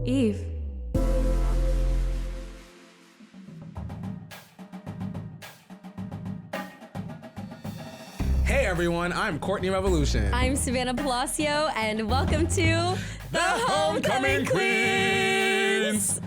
Eve. Hey everyone, I'm Courtney Revolution. I'm Savannah Palacio, and welcome to the Homecoming Queens!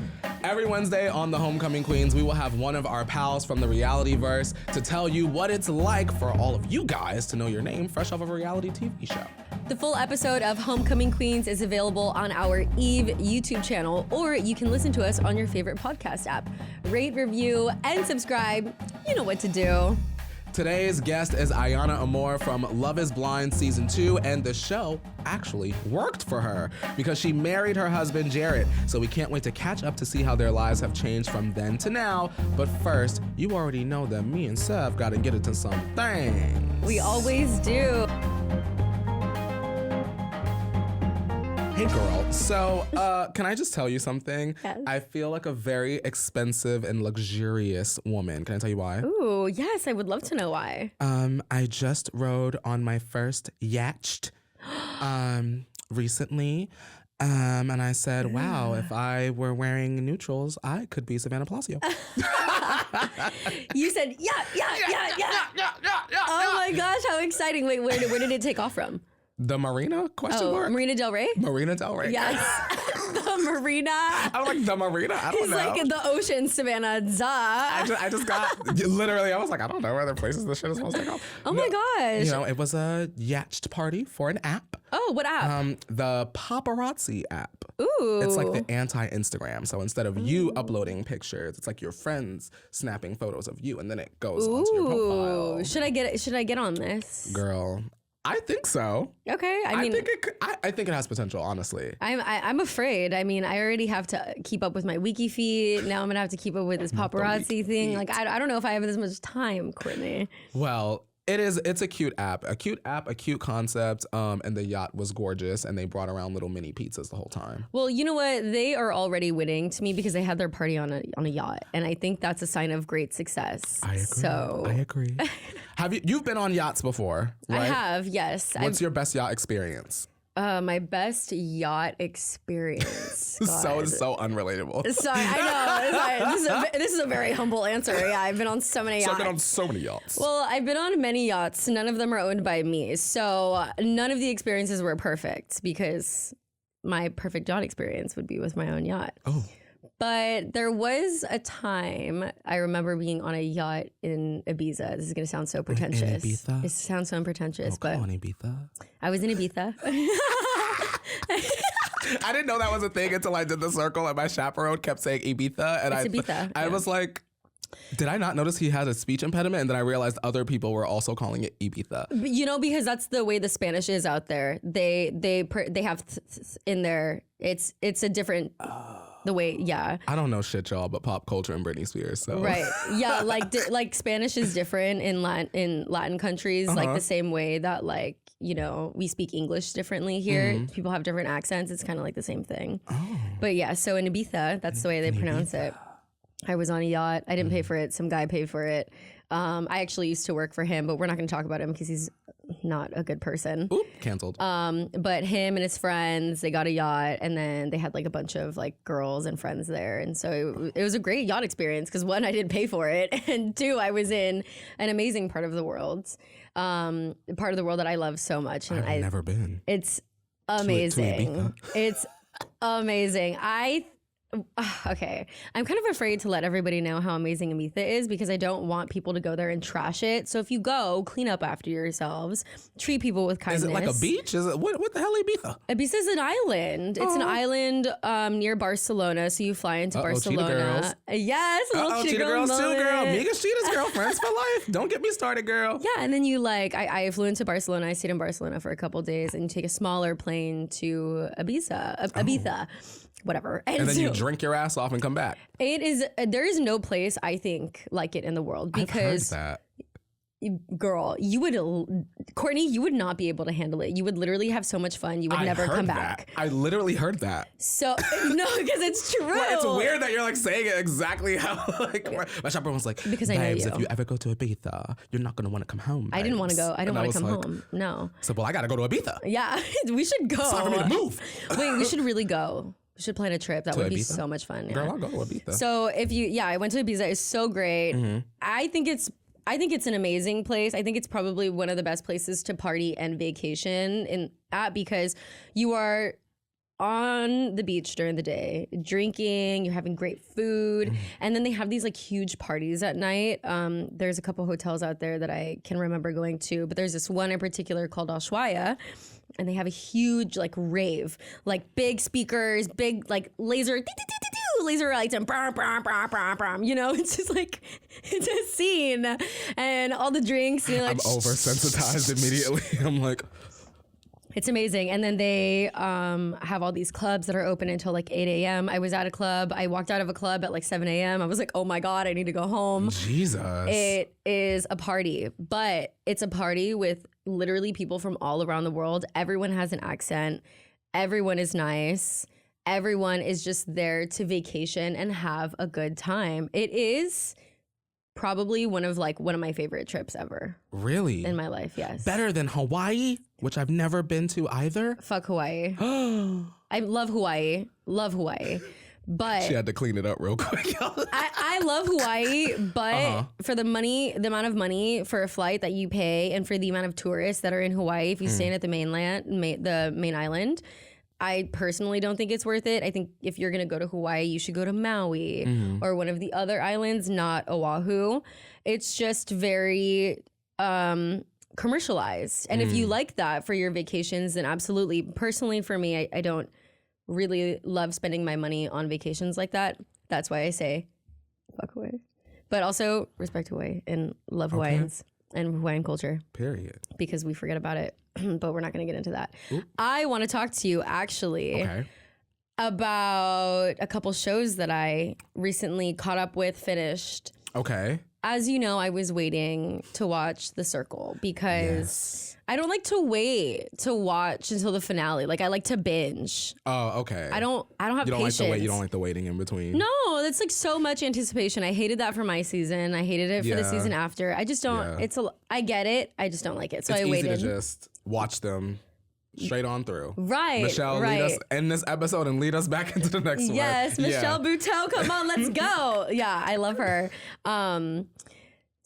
Every Wednesday on The Homecoming Queens, we will have one of our pals from the reality verse to tell you what it's like for all of you guys to know your name fresh off of a reality TV show. The full episode of Homecoming Queens is available on our Eve YouTube channel, or you can listen to us on your favorite podcast app. Rate, review, and subscribe. You know what to do. Today's guest is Iyanna Amor from Love is Blind Season 2, and the show actually worked for her because she married her husband, Jarrette. So we can't wait to catch up to see how their lives have changed from then to now. But first, you already know that me and Sev gotta get into some things. We always do. Hey girl, so can I just tell you something? Yes. I feel like a very expensive and luxurious woman. Can I tell you why? Ooh, yes, I would love to know why. I just rode on my first yacht recently. And I said, wow, if I were wearing neutrals, I could be Savannah Palacio. You said, yeah. Oh my gosh, how exciting. Wait, where did it take off from? The Marina? Question mark? Marina Del Rey? Marina Del Rey. Yes. The Marina. I'm like, the Marina? I don't He's know. like in the ocean, Savannah. Duh. I just got, literally, I was like, I don't know other places this shit is supposed to go. Oh my gosh. You know, it was a yacht party for an app. Oh, what app? The Paparazzi app. Ooh. It's like the anti-Instagram. So instead of you uploading pictures, it's like your friends snapping photos of you, and then it goes onto your profile. Should I get on this? Girl, I think so. Okay. I think it has potential, honestly. I'm afraid. I mean, I already have to keep up with my wiki feed. Now I'm gonna have to keep up with this paparazzi thing. Like, I don't know if I have this much time, Courtney. Well, it's a cute app, a cute concept, and the yacht was gorgeous, and they brought around little mini pizzas the whole time. Well, you know what? They are already winning to me because they had their party on a yacht, and I think that's a sign of great success. I agree. So I agree. You've been on yachts before, right? I have, yes. What's your best yacht experience? My best yacht experience. So unrelatable. Sorry, I know. This is a very humble answer. Yeah, I've been on so many yachts. So I've been on so many yachts. Well, I've been on many yachts. None of them are owned by me. So none of the experiences were perfect because my perfect yacht experience would be with my own yacht. Oh. But there was a time I remember being on a yacht in Ibiza. This is going to sound so pretentious. In Ibiza? It sounds so pretentious, but come on, Ibiza. I was in Ibiza. I didn't know that was a thing until I did the circle and my chaperone kept saying Ibiza. And Ibiza. I was like, did I not notice he had a speech impediment? And then I realized other people were also calling it Ibiza. You know, because that's the way the Spanish is out there. They have in there. It's a different the way. Yeah. I don't know shit, y'all, but pop culture and Britney Spears. So right. Yeah. Like Spanish is different in Latin countries. Like the same way that we speak English differently here. Mm-hmm. People have different accents. It's kind of like the same thing. Oh. But yeah. So in Ibiza, that's the way they pronounce it. I was on a yacht. I didn't pay for it. Some guy paid for it. I actually used to work for him, but we're not going to talk about him because he's not a good person. Oop, canceled. But him and his friends, they got a yacht, and then they had like a bunch of like girls and friends there. And so it was a great yacht experience because one, I didn't pay for it. And two, I was in an amazing part of the world. Part of the world that I love so much. And I've never been. It's amazing. It's amazing. Okay, I'm kind of afraid to let everybody know how amazing Ibiza is because I don't want people to go there and trash it. So if you go, clean up after yourselves, treat people with kindness. Is it like a beach? Is it what the hell Ibiza? Ibiza is an island. It's an island near Barcelona. So you fly into Barcelona. Cheetah girls. Yes, little cheetah girls too, moment. girl. Miga's cheetah's girlfriends for life. Don't get me started, girl. Yeah, and then you I flew into Barcelona. I stayed in Barcelona for a couple days, and you take a smaller plane to Ibiza. Whatever. And then you drink your ass off and come back. There is no place I think like it in the world because I've heard that. Girl, Courtney, you would not be able to handle it. You would literally have so much fun. You would never come back. I literally heard that. So, no, because it's true. Well, it's weird that you're like saying it exactly how my chaperone was like, because I know you. If you ever go to Ibiza, you're not going to want to come home. I didn't want to go. I didn't want to come home. No. So, well, I got to go to Ibiza. Yeah, we should go. It's time for me to move. Wait, we should really go. should plan a trip. That would be so much fun. Yeah. Girl, I'll go to Ibiza. So I went to Ibiza. It's so great. I think it's an amazing place. I think it's probably one of the best places to party and vacation because you are on the beach during the day, drinking, you're having great food, and then they have these like huge parties at night. There's a couple hotels out there that I can remember going to, but there's this one in particular called Ushuaia, and they have a huge like rave, like big speakers, big like laser lights, and you know, it's just like it's a scene, and all the drinks. You know, like, I'm oversensitized immediately. I'm like. It's amazing. And then they have all these clubs that are open until like 8 a.m. I was at a club. I walked out of a club at like 7 a.m. I was like, oh my God, I need to go home. Jesus. It is a party, but it's a party with literally people from all around the world. Everyone has an accent. Everyone is nice. Everyone is just there to vacation and have a good time. It is probably one of my favorite trips ever. Really? In my life, yes. Better than Hawaii, which I've never been to either. Fuck Hawaii. I love Hawaii. Love Hawaii. But she had to clean it up real quick. I love Hawaii, but for the amount of money for a flight that you pay and for the amount of tourists that are in Hawaii, if you stay at the the main island, I personally don't think it's worth it. I think if you're going to go to Hawaii, you should go to Maui or one of the other islands, not Oahu. It's just very commercialized. And if you like that for your vacations, then absolutely. Personally, for me, I don't really love spending my money on vacations like that. That's why I say fuck Hawaii. But also respect Hawaii and love Hawaiians and Hawaiian culture. Period. Because we forget about it. But we're not going to get into that. Ooh. I want to talk to you actually about a couple shows that I recently caught up with, finished. Okay. As you know, I was waiting to watch The Circle because I don't like to wait to watch until the finale. Like I like to binge. Oh, okay. I don't have patience. You don't like the waiting in between? No, that's like so much anticipation. I hated that for my season. I hated it for the season after. I just don't. I get it. I just don't like it. So I waited. It's easy to just watch them straight on through. Right. Michelle, lead us in this episode and lead us back into the next one. Yes, Michelle Buteau, come on, let's go. Yeah, I love her.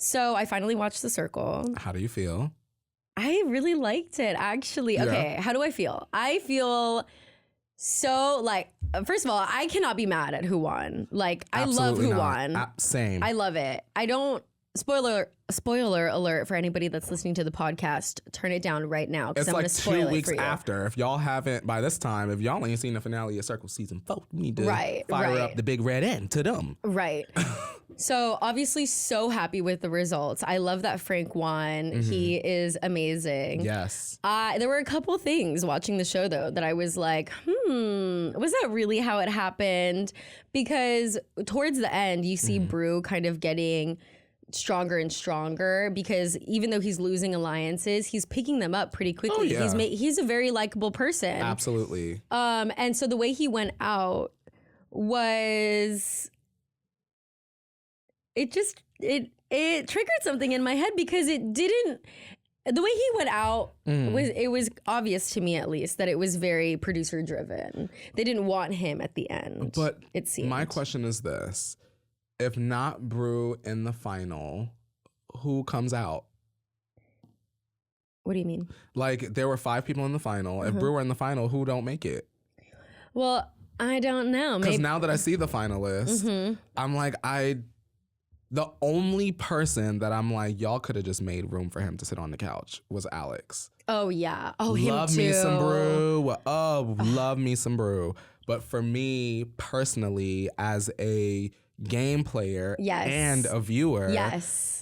So I finally watched The Circle. How do you feel? I really liked it, actually. Okay, how do I feel? I feel so like, first of all, I cannot be mad at who won. Like, Absolutely I love who won. Same. I love it. I don't, spoiler alert for anybody that's listening to the podcast, turn it down right now because I'm going to spoil it for you. It's like 2 weeks after. If y'all haven't, by this time, if y'all ain't seen the finale of Circle Season 4, you need to fire up the big red end to them. Right. So obviously so happy with the results. I love that Frank won. He is amazing. Yes. There were a couple things watching the show though that I was like, was that really how it happened? Because towards the end, you see Brew kind of getting stronger and stronger because even though he's losing alliances, he's picking them up pretty quickly. Oh, yeah. He's a very likable person. Absolutely. And so the way he went out was, it triggered something in my head because the way he went out was obvious to me, at least, that it was very producer driven. They didn't want him at the end. But it seemed. My question is this. If not Brew in the final, who comes out? What do you mean? Like, there were 5 people in the final. If Brew were in the final, who don't make it? Well, I don't know. Because now that I see the finalists, I'm like, the only person that I'm like, y'all could have just made room for him to sit on the couch was Alex. Oh, yeah. Oh, him too. Love me some Brew. Oh, love me some Brew. But for me, personally, as a game player and a viewer,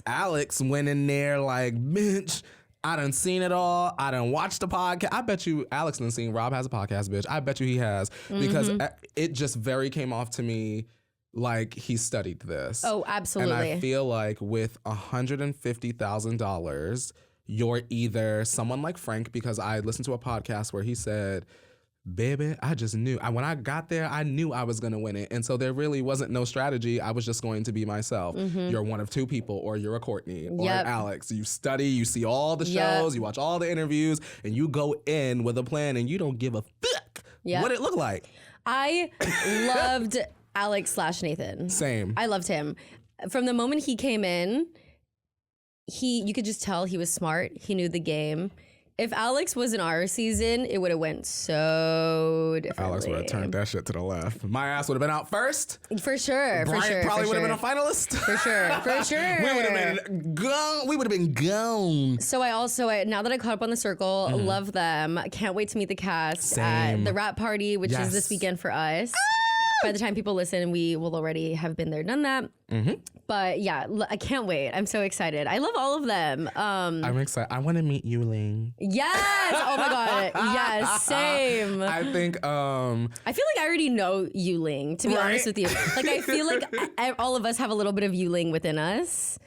Alex went in there like, bitch, I done seen it all. I done watched the podcast. I bet you Alex done seen Rob has a podcast, bitch. I bet you he has. Because it just very came off to me like he studied this. Oh, absolutely. And I feel like with $150,000, you're either someone like Frank, because I listened to a podcast where he said, baby, I just knew. When I got there, I knew I was going to win it. And so there really wasn't no strategy. I was just going to be myself. You're one of 2 people, or you're a Courtney, or an Alex. You study, you see all the shows, you watch all the interviews, and you go in with a plan, and you don't give a fuck Yeah. What did it look like? I loved Alex/Nathan. Same. I loved him. From the moment he came in, you could just tell he was smart. He knew the game. If Alex was in our season, it would have went so differently. Alex would have turned that shit to the left. My ass would have been out first. For sure. Brian probably would have been a finalist. For sure. We would have been gone. We would have been gone. So now that I caught up on The Circle, love them. Can't wait to meet the cast Same. at the rap party, which is this weekend for us. By the time people listen, we will already have been there, done that. But yeah, I can't wait. I'm so excited. I love all of them. I'm excited. I want to meet Yuling. Yes. Oh my God. Yes. Same. I think. I feel like I already know Yuling, to be honest with you. Like, I feel like all of us have a little bit of Yuling within us.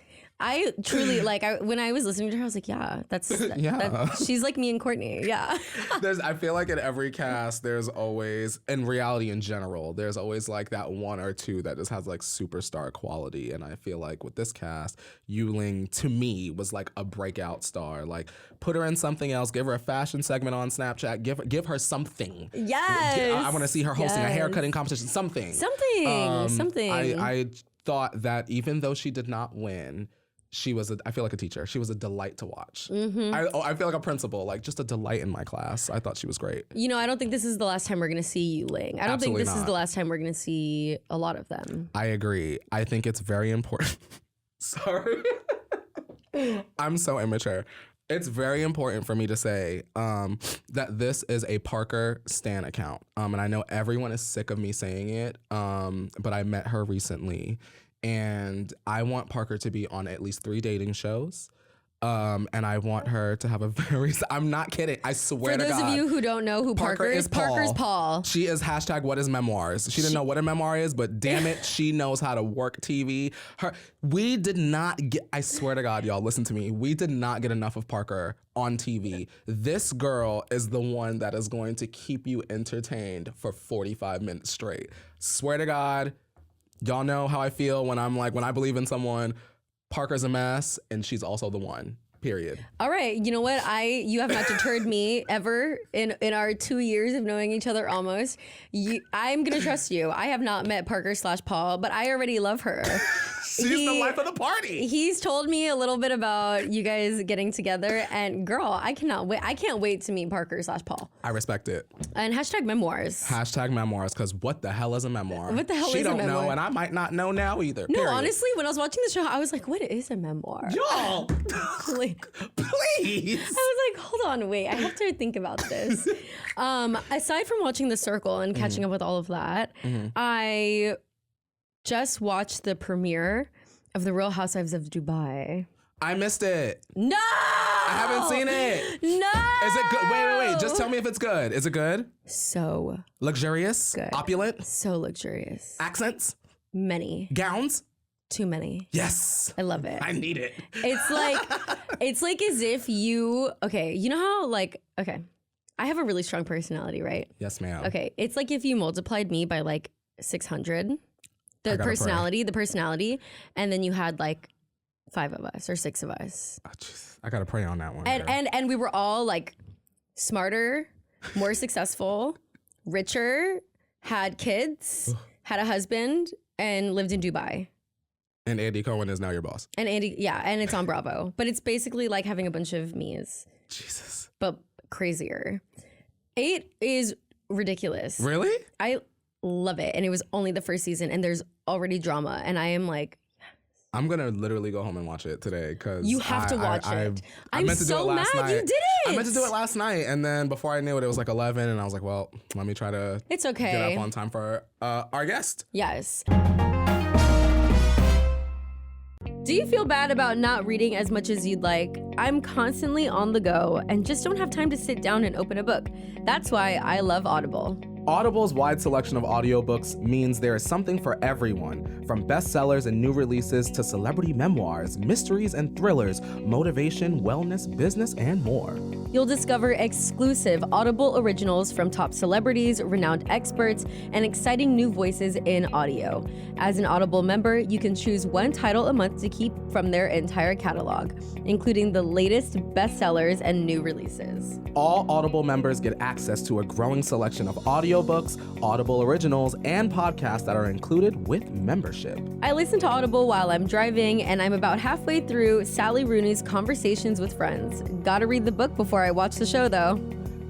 I truly, when I was listening to her, I was like, yeah, she's like me and Courtney. Yeah. I feel like in every cast, there's always, in reality in general, there's always like that one or two that just has like superstar quality. And I feel like with this cast, Yuling, to me, was like a breakout star. Like, put her in something else, give her a fashion segment on Snapchat, give her something. Yes. I want to see her hosting a haircutting competition, something. Something. I thought that even though she did not win, I feel like a teacher. She was a delight to watch. I feel like a principal, like just a delight in my class. I thought she was great. You know, I don't think this is the last time we're going to see Yuling. I don't Absolutely think this is the last time we're going to see a lot of them. I agree. I think it's very important. Sorry. I'm so immature. It's very important for me to say that this is a Parker Stan account. And I know everyone is sick of me saying it, but I met her recently. And I want Parker to be on at least 3 dating shows. And I want her to have I'm not kidding. I swear to God. For those of you who don't know who Parker is, Parker's Paul. She is #what is memoirs. She didn't know what a memoir is, but damn it, she knows how to work TV. We did not get, I swear to God, y'all, listen to me. We did not get enough of Parker on TV. This girl is the one that is going to keep you entertained for 45 minutes straight. Swear to God. Y'all know how I feel when I believe in someone. Parker's a mess, and she's also the one. Period. All right. You know what? You have not deterred me ever in our 2 years of knowing each other almost. I'm going to trust you. I have not met Parker/Paul, but I already love her. She's the life of the party. He's told me a little bit about you guys getting together, and girl, I cannot wait. I can't wait to meet Parker/Paul. I respect it. And #memoirs. #memoirs, because what the hell is a memoir? What the hell is a memoir? She don't know, and I might not know now either. No, period. honestly, when I was watching the show, I was like, what is a memoir? Y'all, please. I was like, hold on, wait, I have to think about this. Aside from watching The Circle and catching up with all of that, I just watched the premiere of The Real Housewives of Dubai. I missed it. No! I haven't seen it. No! Is it good? Wait. Just tell me if it's good. Is it good? So luxurious? Good. Opulent? So luxurious. Accents? Many. Gowns? Too many. Yes. I love it. I need it. It's like as if you know how I have a really strong personality, right? Yes, ma'am. Okay. It's like if you multiplied me by like 600, the personality, and then you had like 5 of us or 6 of us. Oh, I gotta pray on that one. And we were all like smarter, more successful, richer, had kids, had a husband, and lived in Dubai. And Andy Cohen is now your boss. And and it's on Bravo. But it's basically like having a bunch of me's. Jesus. But crazier. 8 is ridiculous. Really? I love it. And it was only the first season, and there's already drama. And I am like, I'm going to literally go home and watch it today because you have to watch it. I meant to do it last night. You did it. I meant to do it last night, and then before I knew it, it was like 11, and I was like, well, let me try to get up on time for our guest. Yes. Do you feel bad about not reading as much as you'd like? I'm constantly on the go and just don't have time to sit down and open a book. That's why I love Audible. Audible's wide selection of audiobooks means there is something for everyone, from bestsellers and new releases to celebrity memoirs, mysteries and thrillers, motivation, wellness, business, and more. You'll discover exclusive Audible originals from top celebrities, renowned experts, and exciting new voices in audio. As an Audible member, you can choose one title a month to keep from their entire catalog, including the latest bestsellers and new releases. All Audible members get access to a growing selection of audiobooks, Audible originals, and podcasts that are included with membership. I listen to Audible while I'm driving, and I'm about halfway through Sally Rooney's Conversations with Friends. Gotta read the book before I watch the show, though.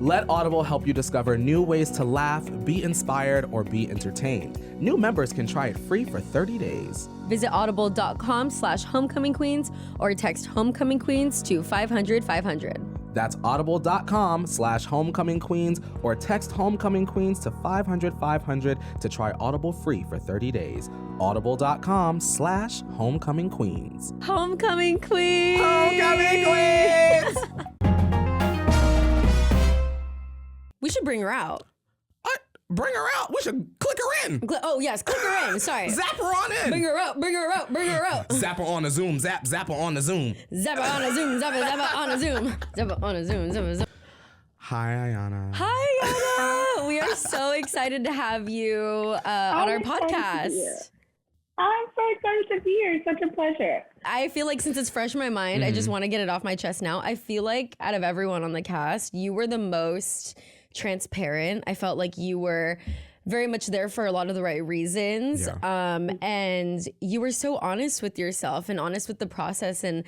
Let Audible help you discover new ways to laugh, be inspired, or be entertained. New members can try it free for 30 days. Visit audible.com/homecomingqueens or text homecomingqueens to 500-500. That's audible.com/homecomingqueens or text homecomingqueens to 500-500 to try Audible free for 30 days. Audible.com/homecomingqueens. Homecoming Queens! Homecoming Queens! We should bring her out. Bring her out. We should click her in. Oh, yes, click her in. Sorry. Zap her on in. Bring her out, bring her out, bring her out. Zap her on the Zoom. Zap her on the Zoom. Zap her on a Zoom, zap her on a Zoom. Zap her on a Zoom, zap her Zoom. Hi, Ayanna. Hi, Ayanna. We are so excited to have you on our podcast. I'm so excited to be here. It's such a pleasure. I feel like since it's fresh in my mind, I just want to get it off my chest now. I feel like out of everyone on the cast, you were the most transparent. I felt like you were very much there for a lot of the right reasons. Yeah. And you were so honest with yourself and honest with the process. And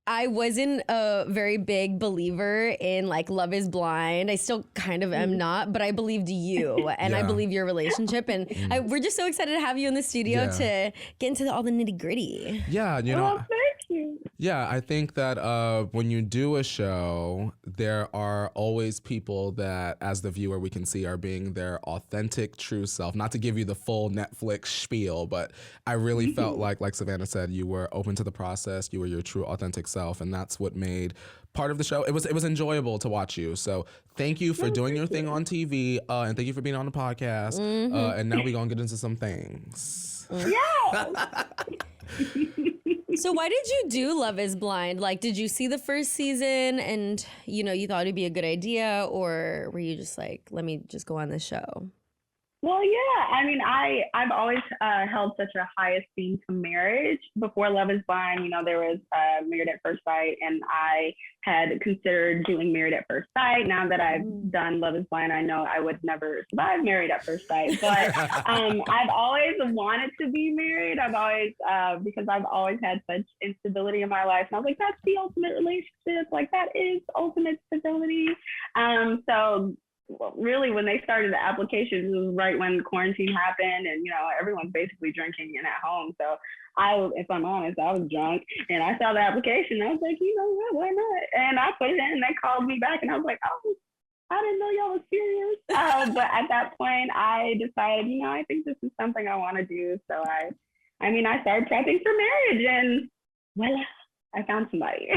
I wasn't a very big believer in like Love is Blind. I still kind of am not, but I believed you and I believe your relationship. And we're just so excited to have you in the studio to get into all the nitty gritty. Yeah, you know. Oh, thank you. Yeah, I think that when you do a show, there are always people that, as the viewer, we can see are being their authentic, true self. Not to give you the full Netflix spiel, but I really felt like Savannah said, you were open to the process. You were your true, authentic self, and that's what made part of the show. It was enjoyable to watch you. So thank you for doing your thing on TV, and thank you for being on the podcast. And now we're gonna get into some things. Yeah. So why did you do Love is Blind? Like, did you see the first season and, you know, you thought it'd be a good idea, or were you just like, let me just go on this show? Well, yeah. I mean, I've always held such a high esteem to marriage. Before Love is Blind, you know, there was Married at First Sight, and I had considered doing Married at First Sight. Now that I've done Love is Blind, I know I would never survive Married at First Sight. But I've always wanted to be married. I've always, because I've always had such instability in my life. And I was like, that's the ultimate relationship. Like, that is ultimate stability. So really, when they started the applications, it was right when quarantine happened, and you know, everyone's basically drinking and at home. So if I'm honest, I was drunk and I saw the application. I was like, you know what, why not? And I put it in, and they called me back, and I was like, oh, I didn't know y'all was serious. But at that point, I decided, you know, I think this is something I want to do. So I started prepping for marriage, and voila, I found somebody.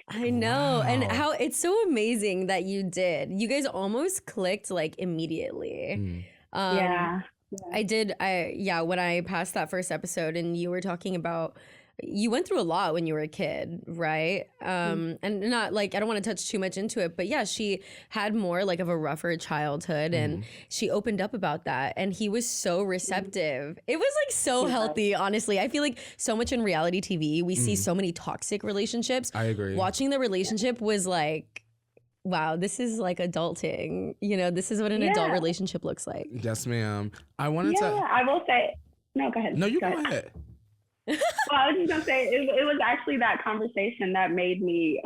I know. Wow. And how it's so amazing that you did. You guys almost clicked like immediately. Yeah. When I passed that first episode and you were talking about, you went through a lot when you were a kid, right? And not like, I don't want to touch too much into it, but yeah, she had more like of a rougher childhood and she opened up about that, and he was so receptive. It was like so healthy, honestly. I feel like so much in reality TV, we see so many toxic relationships. I agree. Watching the relationship was like, wow, this is like adulting. You know, this is what an adult relationship looks like. Yes, ma'am. I wanted to. Yeah, I will say, no, go ahead. No, you go ahead. Well, I was just gonna say it was actually that conversation that made me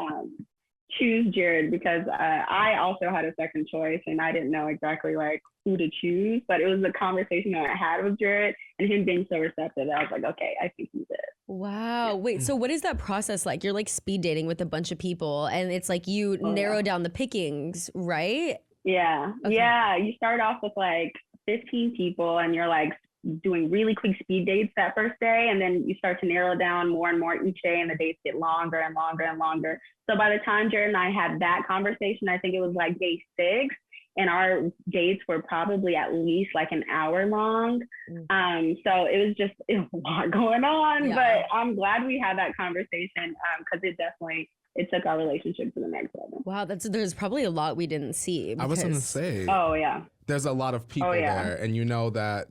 choose Jared, because I also had a second choice and I didn't know exactly like who to choose, but it was a conversation that I had with Jared and him being so receptive that I was like, okay, I think he's it. Wow. Yeah. Wait, so what is that process like? You're like speed dating with a bunch of people and it's like you narrow down the pickings, right? Yeah. Okay. Yeah. You start off with like 15 people and you're like doing really quick speed dates that first day, and then you start to narrow down more and more each day, and the dates get longer and longer and longer. So by the time Jared and I had that conversation, I think it was like day 6, and our dates were probably at least like an hour long. So it was a lot going on, but I'm glad we had that conversation because it definitely it took our relationship to the next level. Wow, there's probably a lot we didn't see. I was going to say. Oh, yeah. There's a lot of people there, and that,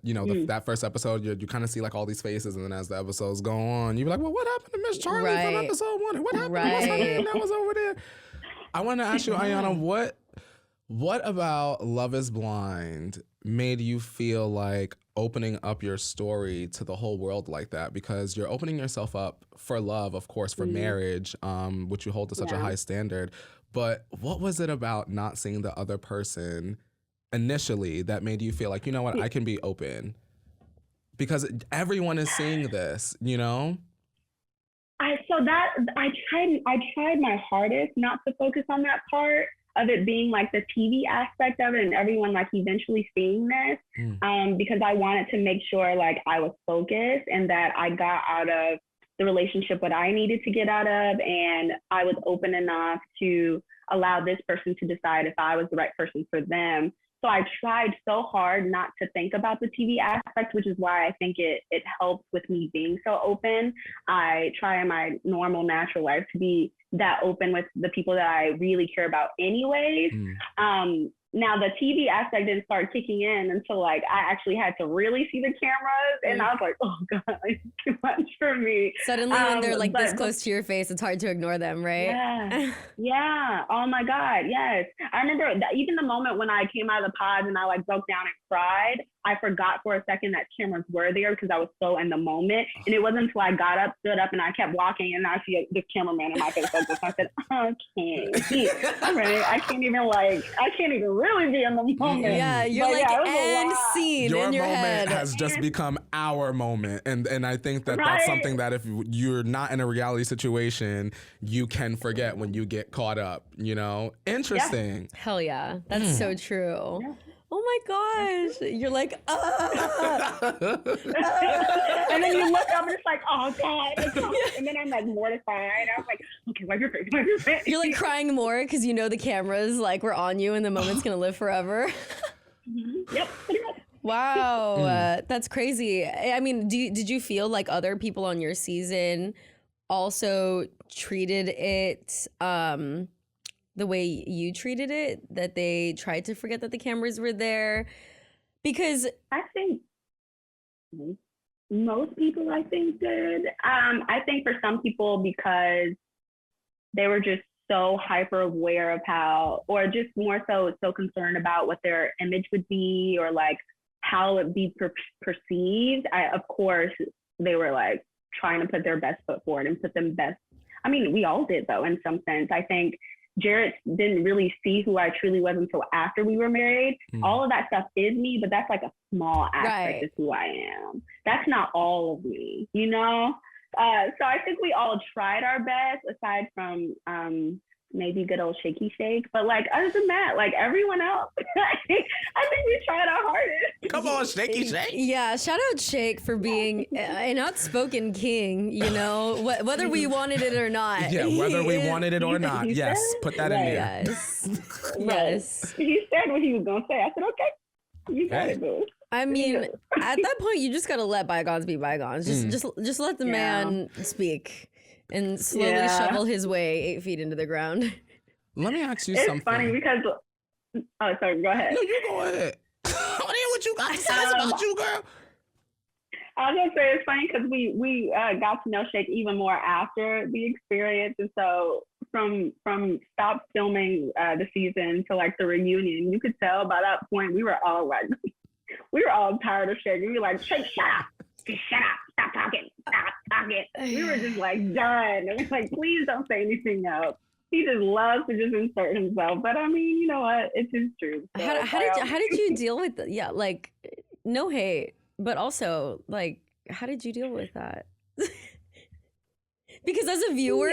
that first episode, you kind of see like all these faces, and then as the episodes go on, you're like, well, what happened to Miss Charlie from episode 1? What happened to what's her name that was over there? I want to ask you, Iyanna, what about Love is Blind made you feel like opening up your story to the whole world like that? Because you're opening yourself up for love, of course, for marriage, which you hold to such a high standard. But what was it about not seeing the other person initially that made you feel like, you know what, I can be open? Because everyone is seeing this, I tried my hardest not to focus on that part of it being like the TV aspect of it and everyone like eventually seeing this, because I wanted to make sure like I was focused and that I got out of the relationship what I needed to get out of, and I was open enough to allow this person to decide if I was the right person for them. So I tried so hard not to think about the TV aspect, which is why I think it helps with me being so open. I try in my normal, natural life to be that open with the people that I really care about anyways. Now the TV aspect didn't start kicking in until like I actually had to really see the cameras, and I was like, oh God, it's too much for me. Suddenly when they're like this close to your face, it's hard to ignore them, right? Yeah. Oh my God, yes. I remember even the moment when I came out of the pod and I like broke down and cried, I forgot for a second that cameras were there because I was so in the moment. And it wasn't until I got up, stood up, and I kept walking, and I see the cameraman in my face like this. I said, okay, all right, I can't even really be in the moment. Yeah, you're end scene your in your moment head. has just become our moment. And I think that's something that if you're not in a reality situation, you can forget when you get caught up, Interesting. Yeah. Hell yeah. That's so true. Yeah. Oh my gosh. You're like, and then you look up and it's like, oh God. And then I'm like mortified. I was like, okay, wipe your face. You're like crying more because you know the cameras like were on you and the moment's gonna live forever. Yep, pretty much. Wow, that's crazy. I mean, did you feel like other people on your season also treated it the way you treated it, that they tried to forget that the cameras were there? Because I think most people, did. I think for some people, because they were just so hyper aware of how, or just more so concerned about what their image would be or like how it would be perceived. Of course, they were like trying to put their best foot forward and put them best. I mean, we all did though, in some sense. I think Jarrette didn't really see who I truly was until after we were married. All of that stuff is me, but that's like a small aspect of who I am. That's not all of me, So I think we all tried our best, aside from maybe good old Shaky Shake. But like other than that, like everyone else, I think we tried our hardest. Come on, Shaky Shake. Yeah, shout out Shake for being an outspoken king, whether we wanted it or not. Yeah, whether we wanted it or not. Yes, put that in there. Yes. He said what he was going to say. I said, okay, you got it, boo. I mean, at that point, you just gotta let bygones be bygones. Just let the man speak and slowly shovel his way 8 feet into the ground. Let me ask you something. It's funny because, sorry, go ahead. No, you go ahead. I want to hear what you got to say about you, girl. I was gonna say it's funny because we got to know Shake even more after the experience, and so from stop filming the season to like the reunion, you could tell by that point we were all tired of Shake. We were like, Shake, shut up. Just shut up. Stop talking. We were just like done. It was like, please don't say anything else. He just loves to just insert himself. But I mean, you know what? It's his truth. So how did you deal with that? Yeah, like no hate, but also like how did you deal with that? Because as a viewer,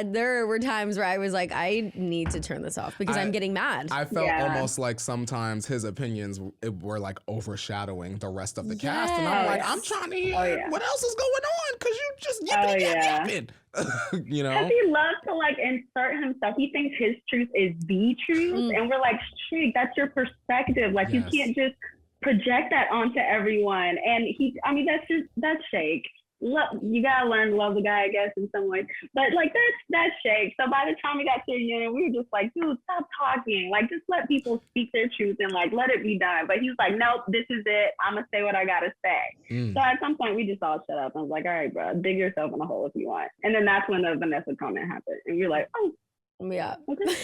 there were times where I was like, I need to turn this off because I'm getting mad. I felt almost like sometimes his opinions were like overshadowing the rest of the cast. And I'm like, I'm trying to hear what else is going on because you just yapping. Because he loves to like insert himself. He thinks his truth is the truth. And we're like, Shake, that's your perspective. Like you can't just project that onto everyone. And that's Shake. you gotta learn to love the guy, I guess, in some ways. But like that's shake. So by the time we got to the reunion, we were just like, dude, stop talking. Like, just let people speak their truth and like let it be done. But he was like, nope, this is it. I'm gonna say what I gotta say. So at some point, we just all shut up. I was like, all right, bro, dig yourself in a hole if you want. And then that's when the Vanessa comment happened, and you're like, oh, yeah. Okay.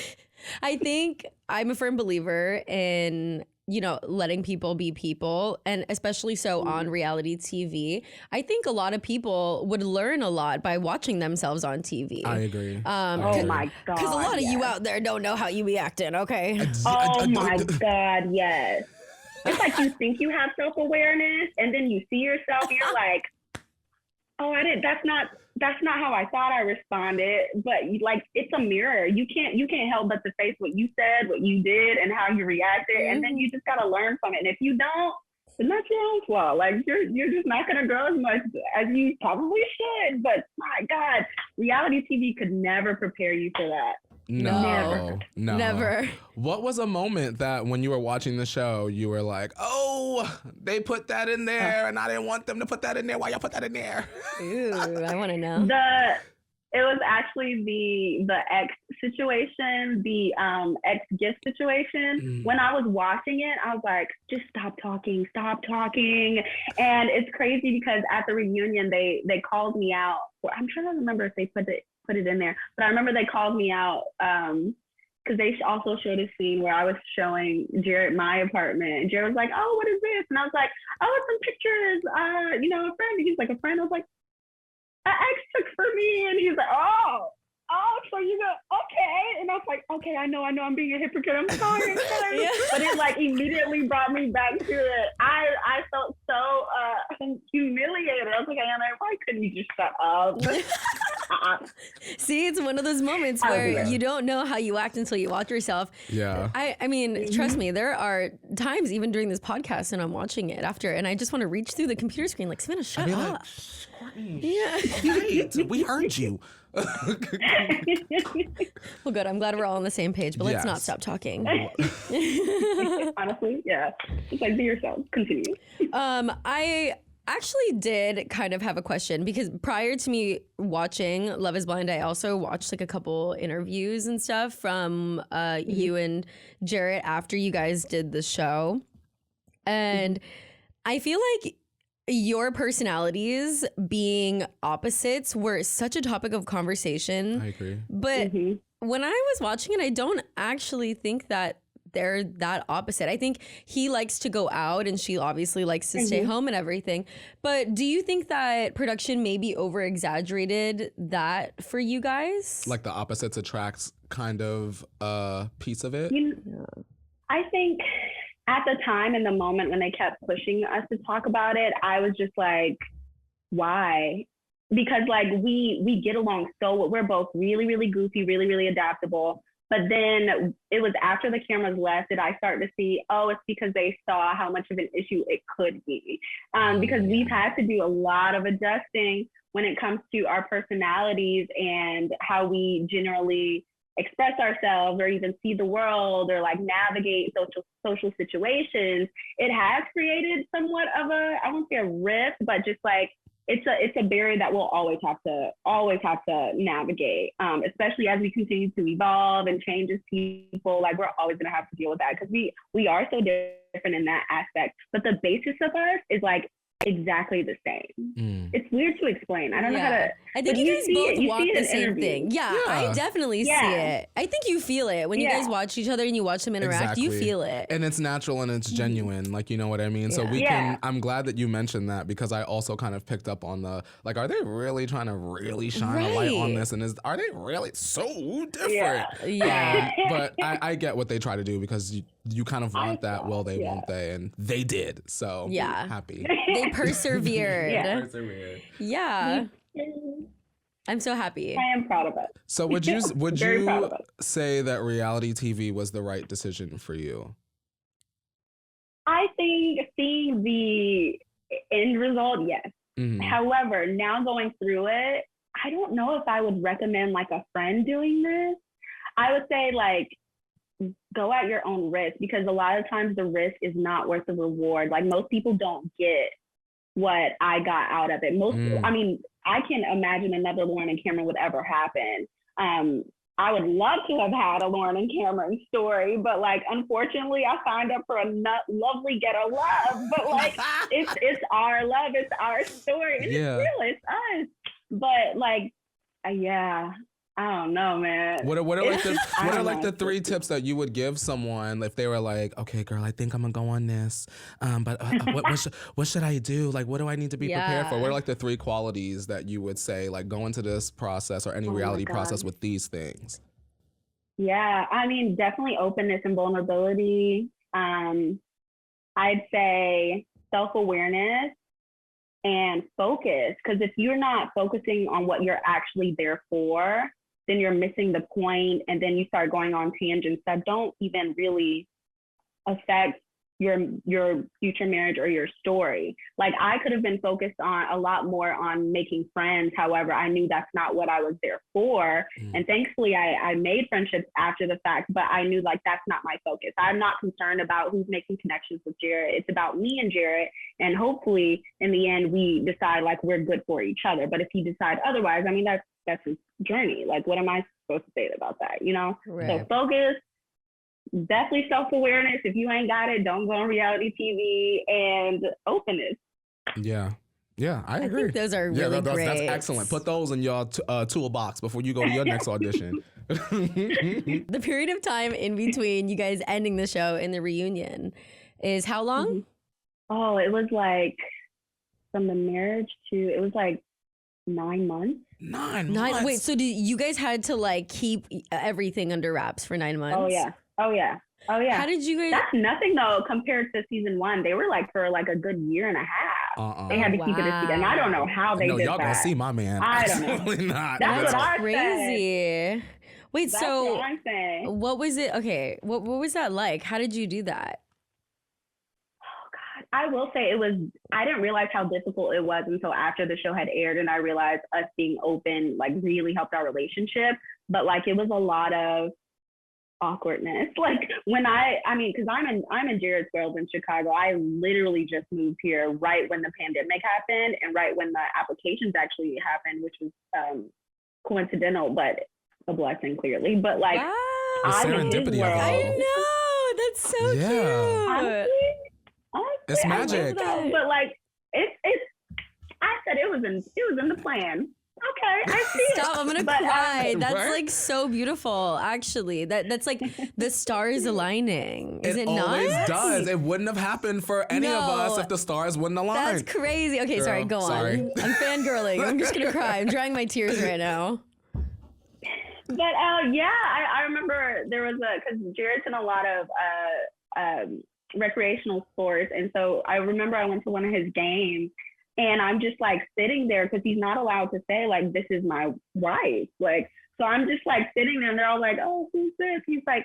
I think I'm a firm believer in, you know, letting people be people, and especially so on reality TV. I think a lot of people would learn a lot by watching themselves on TV. I agree. Oh my God. Because a lot of you out there don't know how you be acting, okay? Oh my God, yes. It's like you think you have self-awareness, and then you see yourself, and you're like, oh, that's not how I thought I responded. But like, it's a mirror. You can't help but to face what you said, what you did, and how you reacted. And then you just gotta learn from it. And if you don't, then that's your own flaw. Like, you're just not gonna grow as much as you probably should. But my God, reality TV could never prepare you for that. No. Never. What was a moment that when you were watching the show, you were like, oh, they put that in there and I didn't want them to put that in there. Why y'all put that in there? Ooh, I want to know. It was actually the ex situation, the ex gift situation. When I was watching it, I was like, just stop talking. And it's crazy because at the reunion, they called me out. I'm trying to remember if they put it in there, but I remember they called me out because they also showed a scene where I was showing Jarrette my apartment, and Jarrette was like, oh, what is this? And I was like, oh, it's some pictures, you know, a friend. He's like, a friend? I was like, an ex took for me. And he's like, oh, so you go, okay. And I was like, okay, I know, I'm being a hypocrite. I'm sorry. Yeah. But it like immediately brought me back to it. I felt so humiliated. I was like, Ayanna, why couldn't you just shut up? See, it's one of those moments where you don't know how you act until you watch yourself. Yeah. I mean, trust me, there are times even during this podcast and I'm watching it after, and I just want to reach through the computer screen like, Savannah, shut up. Yeah. We heard you. Well, good. I'm glad we're all on the same page, but let's not stop talking. Honestly, yeah. It's like, be yourself. Continue. I actually did kind of have a question because prior to me watching Love is Blind, I also watched like a couple interviews and stuff from you and Jarrette after you guys did the show. And I feel like your personalities being opposites were such a topic of conversation. I agree. But when I was watching it, I don't actually think that they're that opposite. I think he likes to go out and she obviously likes to stay home and everything. But do you think that production maybe over exaggerated that for you guys? Like the opposites attracts kind of piece of it? I think at the time, in the moment when they kept pushing us to talk about it, I was just like, why? Because like we get along so well. We're both really, really goofy, really, really adaptable. But then it was after the cameras left that I started to see, oh, it's because they saw how much of an issue it could be. Because we've had to do a lot of adjusting when it comes to our personalities and how we generally express ourselves or even see the world or like navigate social situations. It has created somewhat of I won't say a rift, but just like it's a barrier that we'll always have to navigate, especially as we continue to evolve and change as people. Like, we're always gonna have to deal with that because we are so different in that aspect. But the basis of us is like exactly the same. It's weird to explain. I don't know how to. I think you guys both want the same thing. Yeah, I definitely see it. I think you feel it when you guys watch each other and you watch them interact. You feel it, and it's natural and it's genuine. Like, you know what I mean. So we can. I'm glad that you mentioned that because I also kind of picked up on the like, are they really trying to really shine a light on this? And are they really so different? Yeah. But I get what they try to do because you kind of want that. Will they? Won't they? And they did. So happy. They persevered. Yeah. I'm so happy. I am proud of it. So would you say that reality TV was the right decision for you? I think seeing the end result, yes. However, now going through it, I don't know if I would recommend like a friend doing this. I would say like go at your own risk because a lot of times the risk is not worth the reward. Like most people don't get what I got out of it. I mean, I can't imagine another Lauren and Cameron would ever happen. I would love to have had a Lauren and Cameron story, but like, unfortunately, I signed up for a lovely ghetto love. But like, it's our love, it's our story, and it's real, it's us. But like, yeah, I don't know, man. What are like the 3 tips that you would give someone if they were like, okay, girl, I think I'm gonna go on this, but what should I do? Like, what do I need to be prepared for? What are like the 3 qualities that you would say, like, go into this process or any reality process with these things? Yeah, I mean, definitely openness and vulnerability. I'd say self-awareness and focus, because if you're not focusing on what you're actually there for, then you're missing the point, and then you start going on tangents that don't even really affect your future marriage or your story. Like, I could have been focused on a lot more on making friends. However, I knew that's not what I was there for. And thankfully I made friendships after the fact, but I knew like that's not my focus. I'm not concerned about who's making connections with Jarrette. It's about me and Jarrette. And hopefully in the end we decide like we're good for each other. But if you decide otherwise, I mean, that's his journey. Like, what am I supposed to say about that? You know? Right. So focus. Definitely self-awareness. If you ain't got it, don't go on reality TV, and openness. Yeah, I agree. I think those are really great. That's excellent. Put those in your toolbox before you go to your next audition. The period of time in between you guys ending the show and the reunion is how long? Oh, it was like from the marriage to, it was like 9 months. 9 months? Wait, so you guys had to like keep everything under wraps for 9 months? Oh yeah. How did you guys? That's nothing though compared to season 1. They were like for like a good year and a half. They had to keep it a secret, and I don't know how they did y'all that. Gonna see my man. I don't know. Absolutely not. That's what I crazy. Wait, that's so what I'm saying. what was it? Okay, what was that like? How did you do that? Oh God, I will say I didn't realize how difficult it was until after the show had aired, and I realized us being open like really helped our relationship. But like, it was a lot of awkwardness. Like when I mean, because I'm in Jarrette's world in Chicago. I literally just moved here right when the pandemic happened and right when the applications actually happened, which was coincidental, but a blessing clearly. But like, wow. I'm in his world. I know, that's so cute. It's magic. But like, it's. I said it was in the plan. Okay, I see Stop, I'm gonna cry. That's like so beautiful, actually. That's like the stars aligning. Is it not? It always does. It wouldn't have happened for any of us if the stars wouldn't align. That's crazy. Okay, sorry, go on. I'm fangirling. I'm just gonna cry. I'm drying my tears right now. But I remember there was because Jarrette's in a lot of recreational sports, and so I remember I went to one of his games. And I'm just like sitting there because he's not allowed to say like, this is my wife. Like, so I'm just like sitting there and they're all like, oh, who's this? He's like,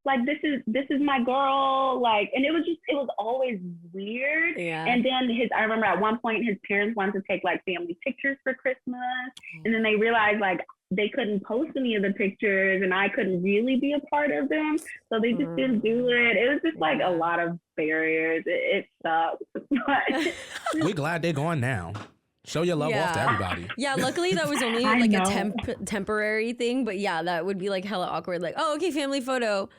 like this is my girl. Like, and it was always weird. Yeah. And then I remember at one point his parents wanted to take like family pictures for Christmas. And then they realized like they couldn't post any of the pictures and I couldn't really be a part of them. So they just didn't do it. It was just like a lot of barriers. It sucks. We're glad they're gone now. Show your love off to everybody. Yeah, luckily that was only like a temporary thing, but yeah, that would be like hella awkward. Like, oh, okay, family photo.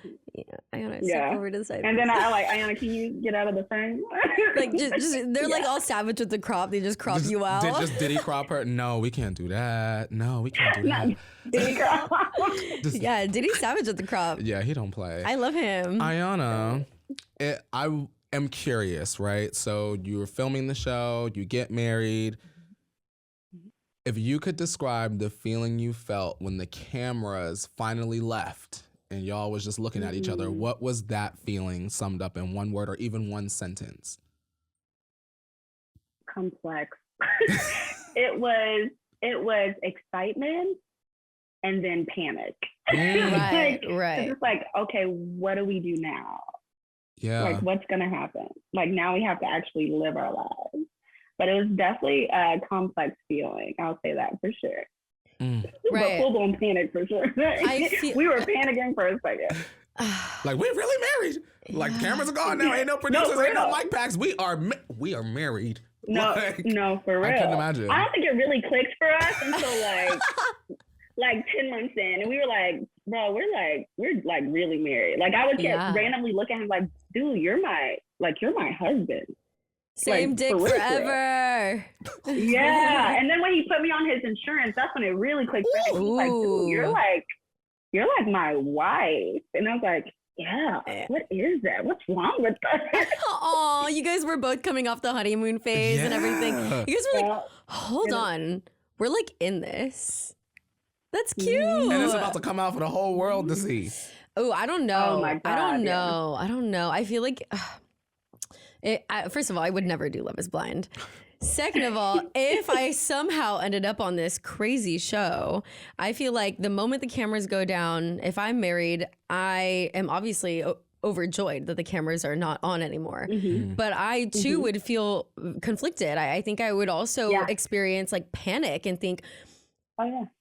Ayanna, step over to the side. And then I like, Ayanna, can you get out of the frame? Like, just they're like all savage with the crop. They just crop you out. Did he crop her? No, we can't do that. No, we can't do that. Did he crop? Yeah, did he savage with the crop? Yeah, he don't play. I love him. Ayanna, I am curious, right? So you were filming the show, you get married. If you could describe the feeling you felt when the cameras finally left and y'all was just looking at each other, what was that feeling summed up in one word or even one sentence? Complex. It was excitement and then panic. Right. It's just like, okay, what do we do now? Yeah. Like, what's gonna happen? Like, now we have to actually live our lives. But it was definitely a complex feeling. I'll say that for sure. Right. Full blown panic for sure. We were panicking for a second. Like, we're really married. Like, cameras are gone now. Ain't no producers, ain't no mic packs. We are married. No, for real. I couldn't imagine. I don't think it really clicked for us until like 10 months in, and we were like, bro, we're really married. Like I would randomly look at him like, dude, you're my husband. Same dick forever. Yeah. And then when he put me on his insurance, that's when it really clicked for him. He's like, dude, you're like my wife. And I was like, yeah, what is that? What's wrong with us? Oh, you guys were both coming off the honeymoon phase and everything. You guys were like, hold on. We're like in this. That's cute. And it's about to come out for the whole world to see. Oh, I don't know. Oh my God, I don't know. I feel like, first of all, I would never do Love is Blind. Second of all, if I somehow ended up on this crazy show, I feel like the moment the cameras go down, if I'm married, I am obviously overjoyed that the cameras are not on anymore. But I too would feel conflicted. I think I would also experience like panic and think,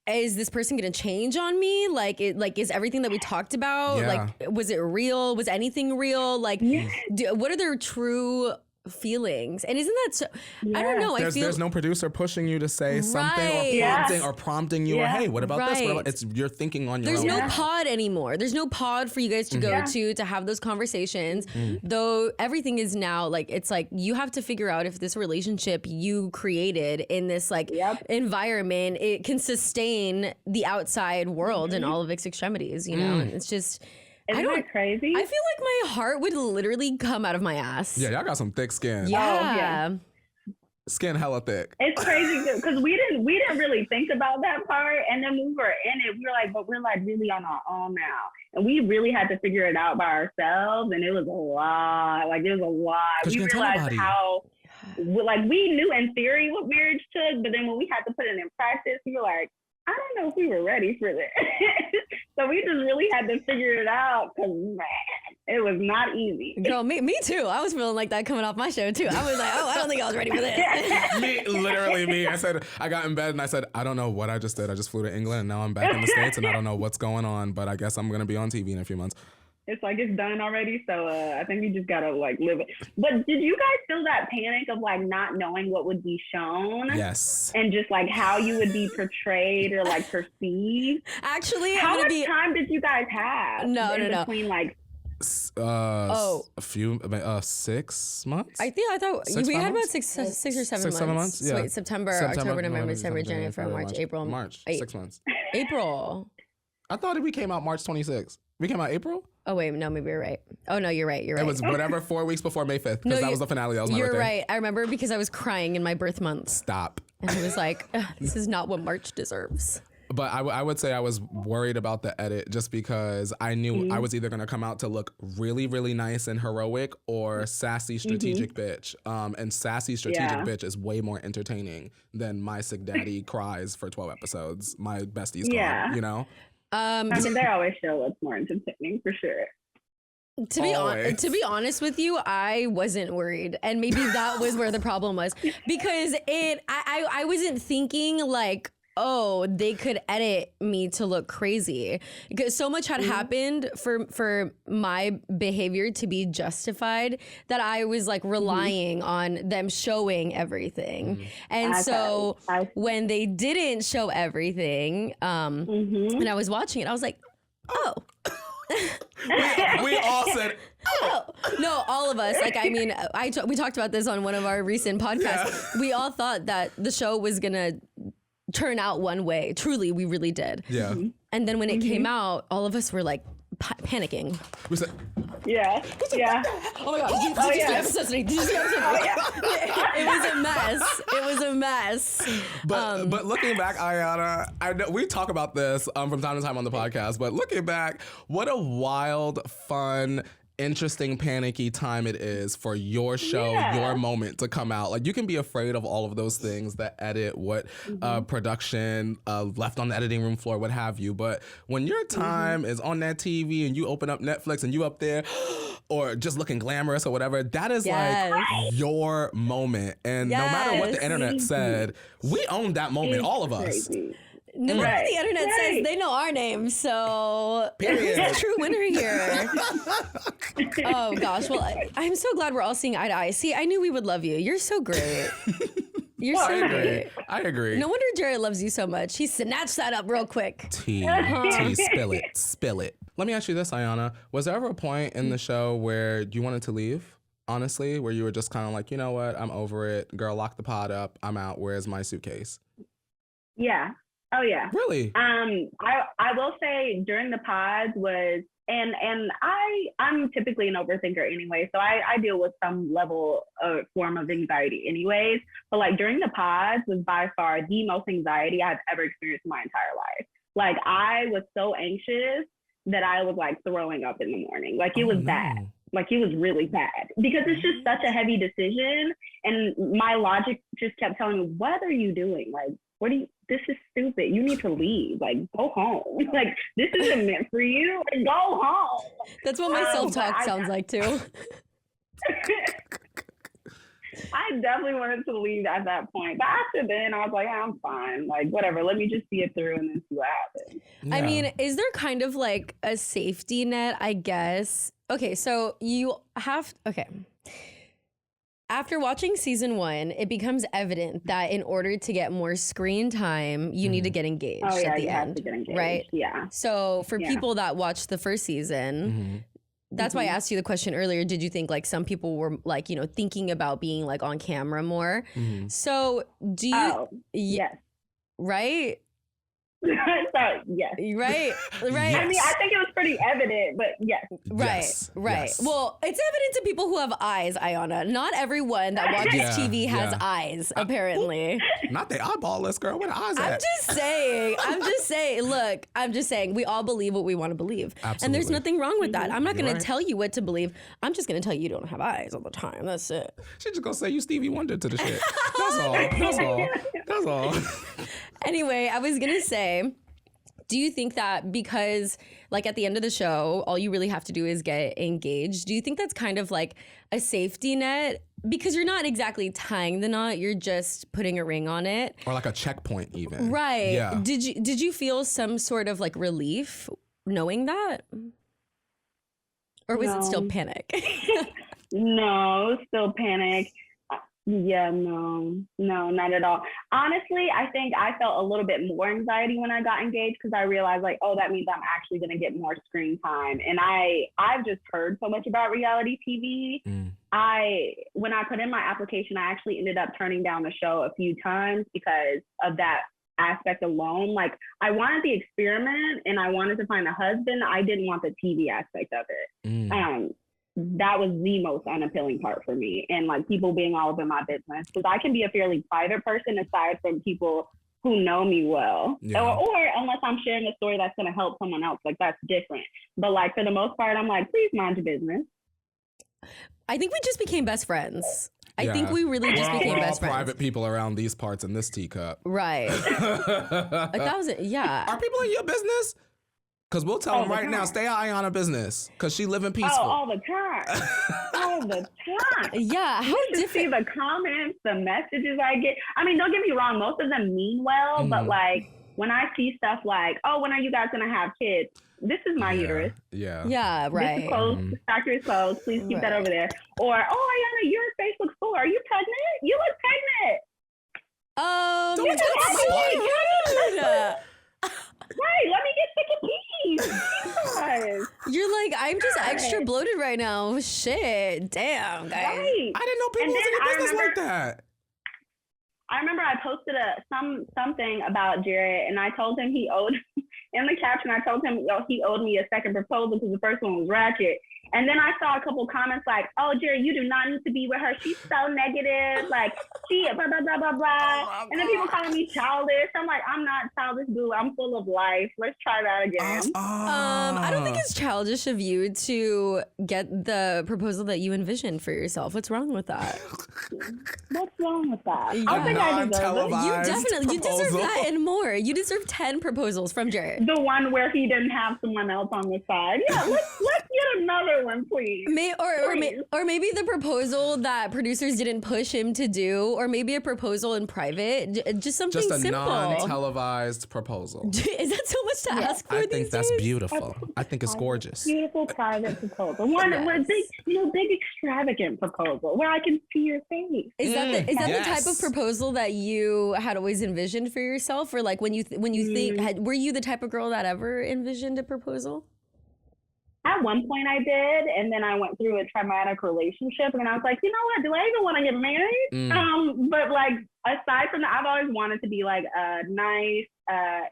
is this person going to change on me? Like, is everything that we talked about, like, was it real? Was anything real? Like, what are their true feelings? And isn't that so? I don't know. There's no producer pushing you to say something or prompting you or hey, what about this? What about, it's you're thinking on your own. There's no pod anymore. There's no pod for you guys to go to have those conversations. Though everything is now like, it's like you have to figure out if this relationship you created in this like environment, it can sustain the outside world and all of its extremities, you know? And it's just, Isn't that crazy? I feel like my heart would literally come out of my ass. Yeah, y'all got some thick skin. Yeah. Skin hella thick. It's crazy because we didn't really think about that part, and then when we were in it, we were like, but we're like really on our own now, and we really had to figure it out by ourselves, and it was a lot. Like it was a lot. We realized how, like, we knew in theory what marriage took, but then when we had to put it in practice, we were like, I don't know if we were ready for this. So we just really had to figure it out because, man, it was not easy. Girl, me too. I was feeling like that coming off my show too. I was like, oh, I don't think I was ready for this. Literally me. I got in bed and I said, I don't know what I just did. I just flew to England and now I'm back in the States and I don't know what's going on, but I guess I'm going to be on TV in a few months. It's like it's done already, so I think we just gotta like live it. But did you guys feel that panic of like not knowing what would be shown? Yes. And just like how you would be portrayed or like perceived? Actually, how much time did you guys have? No. Between like a few 6 months. I thought we had about six or seven months. Yeah. Wait, September, October, November, December, January, February, March, April. March. 6 months. April. I thought we came out March 26th. We came out April? Oh, wait, no, maybe you're right. Oh, no, you're right. It was whatever, 4 weeks before May 5th, because that was the finale. That was my birthday. You're right. I remember because I was crying in my birth month. Stop. And I was like, this is not what March deserves. But I would say I was worried about the edit just because I knew I was either going to come out to look really, really nice and heroic or sassy strategic bitch. And sassy strategic bitch is way more entertaining than my sick daddy cries for 12 episodes. My bestie's gone, you know? I mean, they always show what's more entertaining for sure. To be honest with you, I wasn't worried, and maybe that was where the problem was because I wasn't thinking like, oh, they could edit me to look crazy because so much had happened for my behavior to be justified that I was like relying on them showing everything. And so when they didn't show everything, and I was watching it, I was like, oh. we all said, oh. No, all of us. Like, I mean, we talked about this on one of our recent podcasts. Yeah. We all thought that the show was going to turn out one way. Truly, we really did. Yeah. And then when it came out, all of us were like panicking. We said, yeah. Oh my God. Did you see the episode today? Did you see the episode today? It was a mess. It was a mess. But looking back, Ayanna, I know we talk about this from time to time on the podcast, but looking back, what a wild, fun, interesting, panicky time it is for your show, your moment to come out. Like, you can be afraid of all of those things, the edit, what production left on the editing room floor, what have you. But when your time is on that TV and you open up Netflix and you up there or just looking glamorous or whatever, that is like your moment. And no matter what the internet said, we owned that moment, all of us. Crazy. No matter what the internet says, they know our names, so who's the true winner here? Oh gosh, well, I'm so glad we're all seeing eye to eye. See, I knew we would love you. You're so great. You're so great. I agree. No wonder Jarrette loves you so much. He snatched that up real quick. Tea, spill it. Let me ask you this, Ayanna. Was there ever a point in the show where you wanted to leave? Honestly, where you were just kind of like, you know what, I'm over it. Girl, lock the pod up. I'm out. Where's my suitcase? Yeah. Oh yeah. Really? I will say during the pods was, and I'm typically an overthinker anyway, so I deal with some level of form of anxiety anyways. But like during the pods was by far the most anxiety I've ever experienced in my entire life. Like I was so anxious that I was like throwing up in the morning. Like it was bad. Like it was really bad because it's just such a heavy decision. And my logic just kept telling me, what are you doing? Like, this is stupid. You need to leave. Like, go home. Like, this isn't meant for you. Like, go home. That's what my self-talk sounds like too. I definitely wanted to leave at that point. But after then, I was like, I'm fine. Like, whatever. Let me just see it through and then see what happens. Yeah. I mean, is there kind of like a safety net, I guess? Okay, so after watching season 1, it becomes evident that in order to get more screen time, you need to get engaged at the end, right? Yeah. So for people that watched the first season, that's why I asked you the question earlier. Did you think like some people were like, you know, thinking about being like on camera more? So do you? Yes. Right? So, yes. Right. Yes. I mean, I think it was pretty evident, but yes. Right. Yes. Well, it's evident to people who have eyes, Ayanna. Not everyone that watches TV has eyes, apparently. Not the eyeball-less, girl. Where the eyes at? I'm just saying. Look, I'm just saying. We all believe what we want to believe. Absolutely. And there's nothing wrong with that. I'm not going to tell you what to believe. I'm just going to tell you don't have eyes all the time. That's it. She's just going to say you Stevie Wonder to the shit. That's all. Anyway, I was going to say, do you think that because like at the end of the show, all you really have to do is get engaged? Do you think that's kind of like a safety net? Because you're not exactly tying the knot, you're just putting a ring on it. Or like a checkpoint even. Right. Yeah. Did you feel some sort of like relief knowing that? Or was it still panic? No, still panic. Yeah, no, not at all. Honestly, I think I felt a little bit more anxiety when I got engaged because I realized like, oh, that means I'm actually going to get more screen time. And I've just heard so much about reality TV. When I put in my application, I actually ended up turning down the show a few times because of that aspect alone. Like I wanted the experiment and I wanted to find a husband. I didn't want the TV aspect of it. That was the most unappealing part for me. And like people being all over my business, because I can be a fairly private person aside from people who know me well, or unless I'm sharing a story that's going to help someone else, like that's different. But like for the most part, I'm like, please mind your business. I think we just became best friends. I think we really just became best friends. Private people around these parts in this teacup. Right. 1,000, yeah. Are people in your business? Because we'll tell them right now, stay out of Ayanna business. Because she living peaceful. All the time. All the time. Yeah. How you see the comments, the messages I get. I mean, don't get me wrong. Most of them mean well. But like when I see stuff like, oh, when are you guys going to have kids? This is my uterus. Yeah, right. This is closed. The factory is closed. Please keep that over there. Or, oh, Ayanna, your face looks full. Are you pregnant? You look pregnant. Right, let me get sick of peas. You're like, I'm just extra bloated right now. Shit, damn, guys. Right. I didn't know people was in your business like that. I remember I posted something about Jarrette, and I told him he owed, in the caption, I told him he owed me a second proposal because the first one was ratchet. And then I saw a couple comments like, oh, Jarrette, you do not need to be with her. She's so negative. Like, she blah, blah, blah, blah, blah. And then people calling me childish. I'm like, I'm not childish, boo. I'm full of life. Let's try that again. I don't think it's childish of you to get the proposal that you envisioned for yourself. What's wrong with that? What's wrong with that? A I think I deserve it. You deserve that and more. You deserve 10 proposals from Jarrette. The one where he didn't have someone else on the side. Yeah, let's get another one, please. Or maybe the proposal that producers didn't push him to do, or maybe a proposal in private. Just something simple. Just a non-televised proposal. Is that so much to ask for? I think that's beautiful. I think it's gorgeous. Beautiful private proposal. One with big extravagant proposal where I can see your face. Is that the type of proposal that you had always envisioned for yourself, or like when you think were you the type of girl that ever envisioned a proposal? At one point I did, and then I went through a traumatic relationship, and I was like, you know what? Do I even want to get married? But like aside from that, I've always wanted to be like a nice,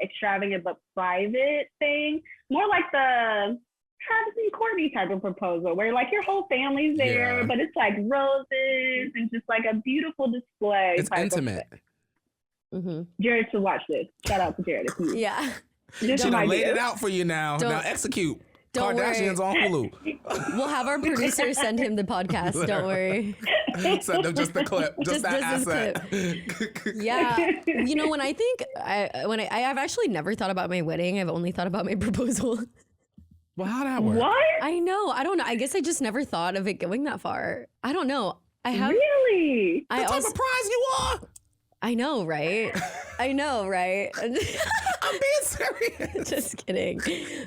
extravagant but private thing, more like the Travis and Courtney type of proposal, where like your whole family's there, but it's like roses and just like a beautiful display. It's intimate. Jarrette should watch this. Shout out to Jarrette. Yeah. She done laid it out for you now. Now execute. Kardashians on Hulu. We'll have our producer send him the podcast. Don't worry. Send him just the clip, just that asset. Yeah, you know, when I think I've actually never thought about my wedding. I've only thought about my proposal. Well, how'd that work? What? I know. I don't know. I guess I just never thought of it going that far. I don't know. Really? The type of prize you are. I know, right? I know, right? I'm being serious. Just kidding.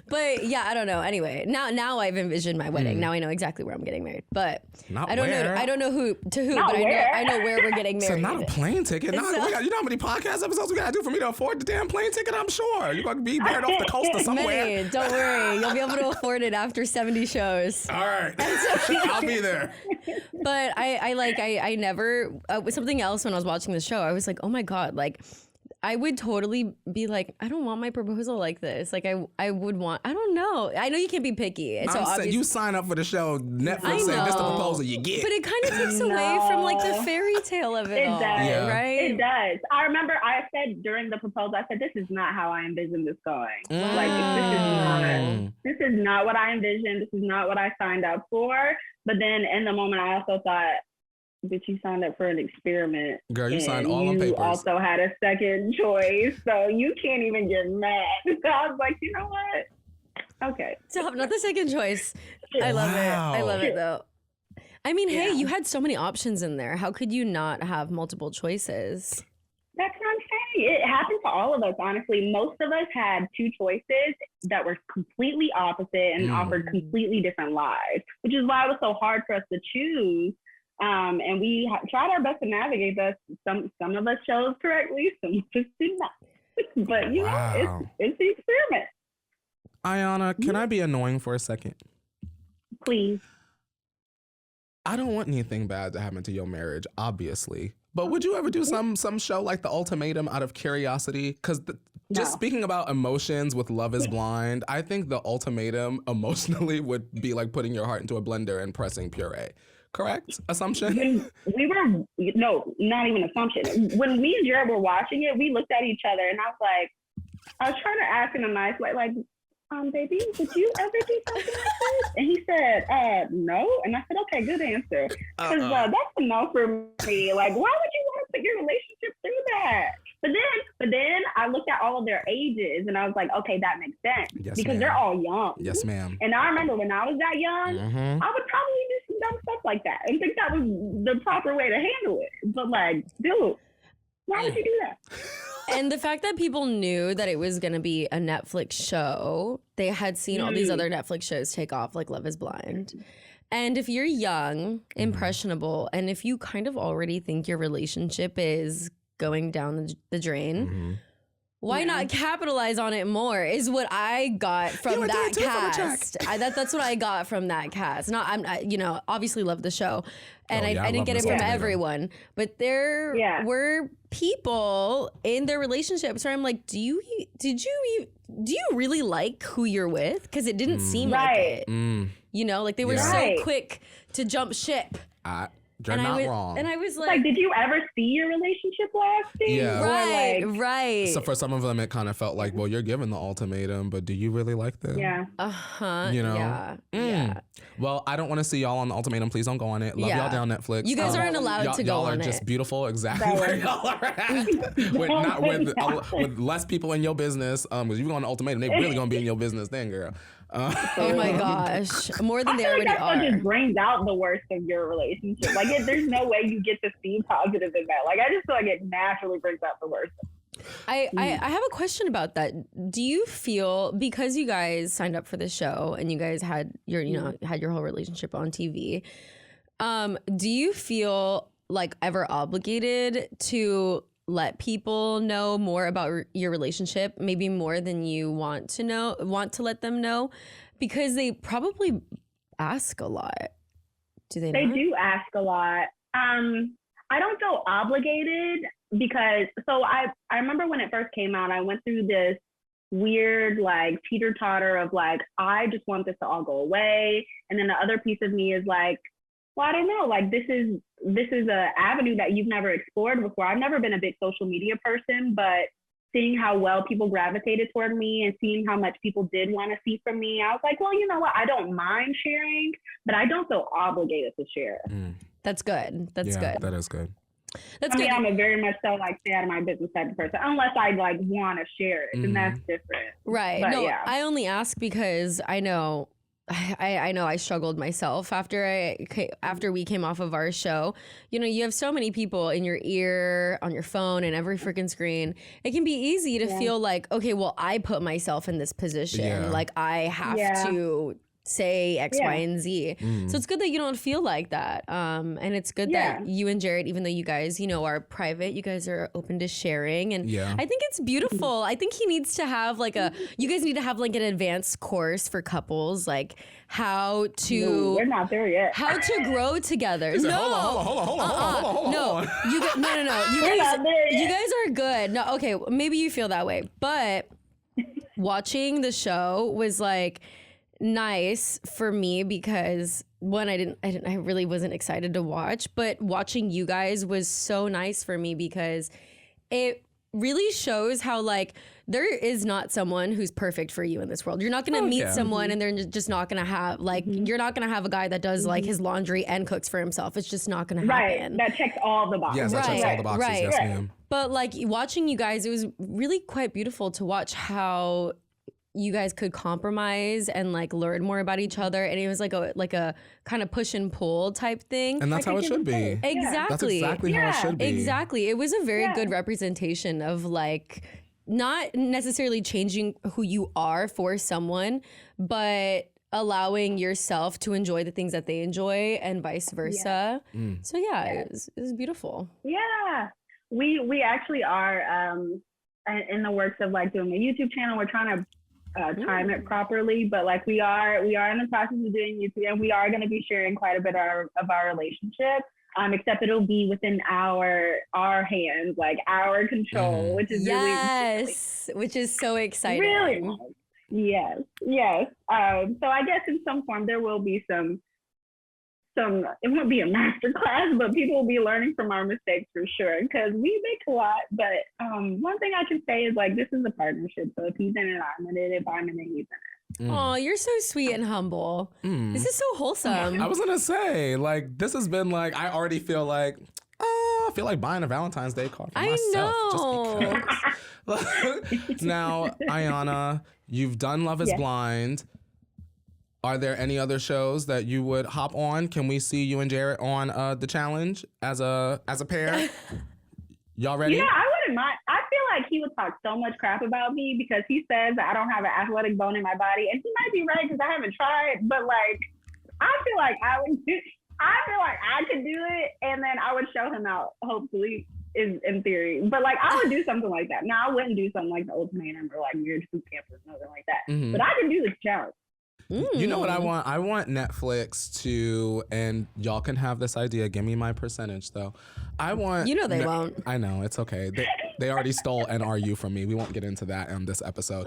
But yeah, I don't know. Anyway, now I've envisioned my wedding. Now I know exactly where I'm getting married. But I don't know who, but I know where we're getting married. So not a plane ticket. You know how many podcast episodes we gotta do for me to afford the damn plane ticket? I'm sure you're gonna be married off the coast or somewhere. Many, don't worry, you'll be able to afford it after 70 shows. All right, I'll be there. But I never something else when I was watching the show. I was like, oh my God, like I would totally be like, I don't want my proposal like this. Like I would want, I don't know. I know you can't be picky. So you sign up for the show, Netflix saying this the proposal you get. But it kind of takes away from like the fairy tale of it all. Does. Right? It does. I remember I said during the proposal, I said, this is not how I envisioned this going. Like this is not what I envisioned. This is not what I signed up for. But then in the moment, I also thought, but you signed up for an experiment. Girl, you signed all on papers. You also had a second choice, so you can't even get mad. So I was like, you know what? Okay. So not the second choice. I love it. I love it though. I mean, hey, you had so many options in there. How could you not have multiple choices? That's what I'm saying. It happened to all of us, honestly. Most of us had two choices that were completely opposite and offered completely different lives, which is why it was so hard for us to choose. And we tried our best to navigate this. Some of us chose correctly, some of us did not. But you know, it's the experiment. Ayanna, can I be annoying for a second? Please. I don't want anything bad to happen to your marriage, obviously. But would you ever do some show like The Ultimatum out of curiosity? Because just speaking about emotions with Love is Blind, I think The Ultimatum emotionally would be like putting your heart into a blender and pressing puree. Correct? Assumption? No, not even assumption. When me and Jarrette were watching it, we looked at each other and I was trying to ask in a nice way, like, baby, would you ever do something like this? And he said, no. And I said, okay, good answer. Because that's a no for me. Like, why would you want to put your relationship through that? But then I looked at all of their ages and I was like, okay, that makes sense. Yes, because ma'am. They're all young. Yes, ma'am. And I remember when I was that young, I would probably do some dumb stuff like that and think that was the proper way to handle it. But like, dude, why would you do that? And the fact that people knew that it was going to be a Netflix show, they had seen all these other Netflix shows take off, like Love is Blind. And if you're young, impressionable, and if you kind of already think your relationship is going down the drain, why not capitalize on it more is what I got from that cast. That's what I got from that cast. I obviously love the show. And I didn't get it from everyone. But there were people in their relationships where I'm like, do you really like who you're with? Because it didn't seem like it. You know, like they were so quick to jump ship. You're not wrong. And I was like, did you ever see your relationship lasting? Yeah. Right. So for some of them, it kind of felt like, well, you're given the ultimatum, but do you really like them? Yeah. You know? Yeah. Yeah. Well, I don't want to see y'all on the ultimatum. Please don't go on it. Love y'all down Netflix. You guys aren't allowed to go on it. Y'all are just beautiful, exactly where y'all are at. with less people in your business. Because you go on the ultimatum, they really gonna be in your business then, girl. Oh my gosh, more than they already are. That just brings out the worst of your relationship. Like, there's no way you get to see positive in that. Like, I just feel like it naturally brings out the worst. I have a question about that. Do you feel, because you guys signed up for the show and you guys had your had your whole relationship on TV, do you feel like ever obligated to let people know more about your relationship, maybe more than you want to let them know? Because they probably ask a lot. Do they They not? do ask a lot. I don't feel obligated because, so I remember when it first came out, I went through this weird like teeter-totter of like, I just want this to all go away. And then the other piece of me is like, well, I don't know, like this is a avenue that you've never explored before. I've never been a big social media person, but seeing how well people gravitated toward me and seeing how much people did want to see from me, I was like, well, you know what? I don't mind sharing, but I don't feel obligated to share. That's good. That's good. That is good. That's I good. mean, I'm a very much so like stay out of my business type of person, unless I like want to share it, and that's different. Right. But, no, yeah. I only ask because I know I struggled myself after we came off of our show. You know, you have so many people in your ear, on your phone, and every freaking screen. It can be easy to feel like, okay, well, I put myself in this position. Yeah. Like I have to say X, Y, and Z. So it's good that you don't feel like that. And it's good that you and Jarrette, even though you guys, are private, you guys are open to sharing. And I think it's beautiful. I think he needs to have you guys need to have like an advanced course for couples, like how to. No, we're not there yet. How to grow together. Hold No, on. you guys are good. No, okay, maybe you feel that way, but watching the show was like nice for me because one, I really wasn't excited to watch, but watching you guys was so nice for me because it really shows how like there is not someone who's perfect for you in this world. You're not going to meet someone and they're just not going to have like you're not going to have a guy that does like his laundry and cooks for himself. It's just not going to happen. Right. That checks all the boxes. Yes, that checks all the boxes. Right. Yes, ma'am. But like watching you guys, it was really quite beautiful to watch how you guys could compromise and like learn more about each other, and it was like a kind of push and pull type thing. And that's how it should be. Exactly. That's exactly how it should be. Exactly. It was a very good representation of like not necessarily changing who you are for someone, but allowing yourself to enjoy the things that they enjoy and vice versa. So it was beautiful. Yeah. We actually are in the works of like doing a YouTube channel. We're trying to time it properly, but like we are in the process of doing YouTube, and we are going to be sharing quite a bit of our relationship, except it'll be within our hands, like our control, which is really which is so exciting. Really nice. Yes. So I guess in some form there will be some it won't be a master class, but people will be learning from our mistakes for sure, because we make a lot. But one thing I can say is like this is a partnership, so if he's in it, I'm in it. If I'm in it, he's in it. Oh, you're so sweet and humble. This is so wholesome. I was gonna say, like, this has been like, I already feel like, I feel like buying a Valentine's Day card for myself. I know. Just because. Now, Ayanna, you've done Love is Blind. Are there any other shows that you would hop on? Can we see you and Jarrette on the challenge as a pair? Y'all ready? Yeah, I wouldn't mind. I feel like he would talk so much crap about me because he says that I don't have an athletic bone in my body, and he might be right because I haven't tried. But like, I feel like I could do it, and then I would show him out. Hopefully, in theory. But like, I would do something like that. Now, I wouldn't do something like the ultimatum or like weird food camp or something like that. But I can do this challenge. You know what I want? I want Netflix to, and y'all can have this idea. Give me my percentage, though. I want. They won't. I know, it's okay. They already stole NRU from me. We won't get into that in this episode.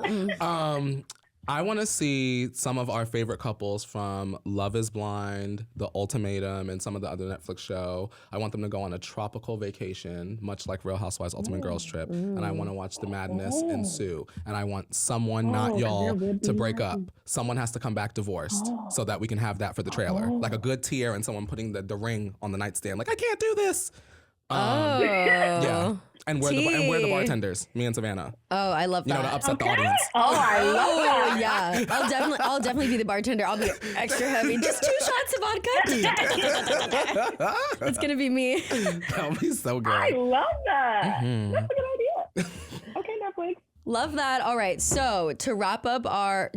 I want to see some of our favorite couples from Love is Blind, The Ultimatum, and some of the other Netflix show. I want them to go on a tropical vacation, much like Real Housewives Ultimate Girls Trip. And I want to watch the madness ensue. And I want someone, not y'all, to break up. Someone has to come back divorced so that we can have that for the trailer. Like a good tear and someone putting the ring on the nightstand. Like, I can't do this. Yeah. And we're the bartenders, me and Savannah. Oh, I love that. You know, to upset the audience. Oh, I love that. Yeah. I'll definitely be the bartender. I'll be extra heavy. Just 2 shots of vodka. It's gonna be me. That'll be so good. I love that. That's a good idea. Okay, Netflix. Love that. All right. So to wrap up do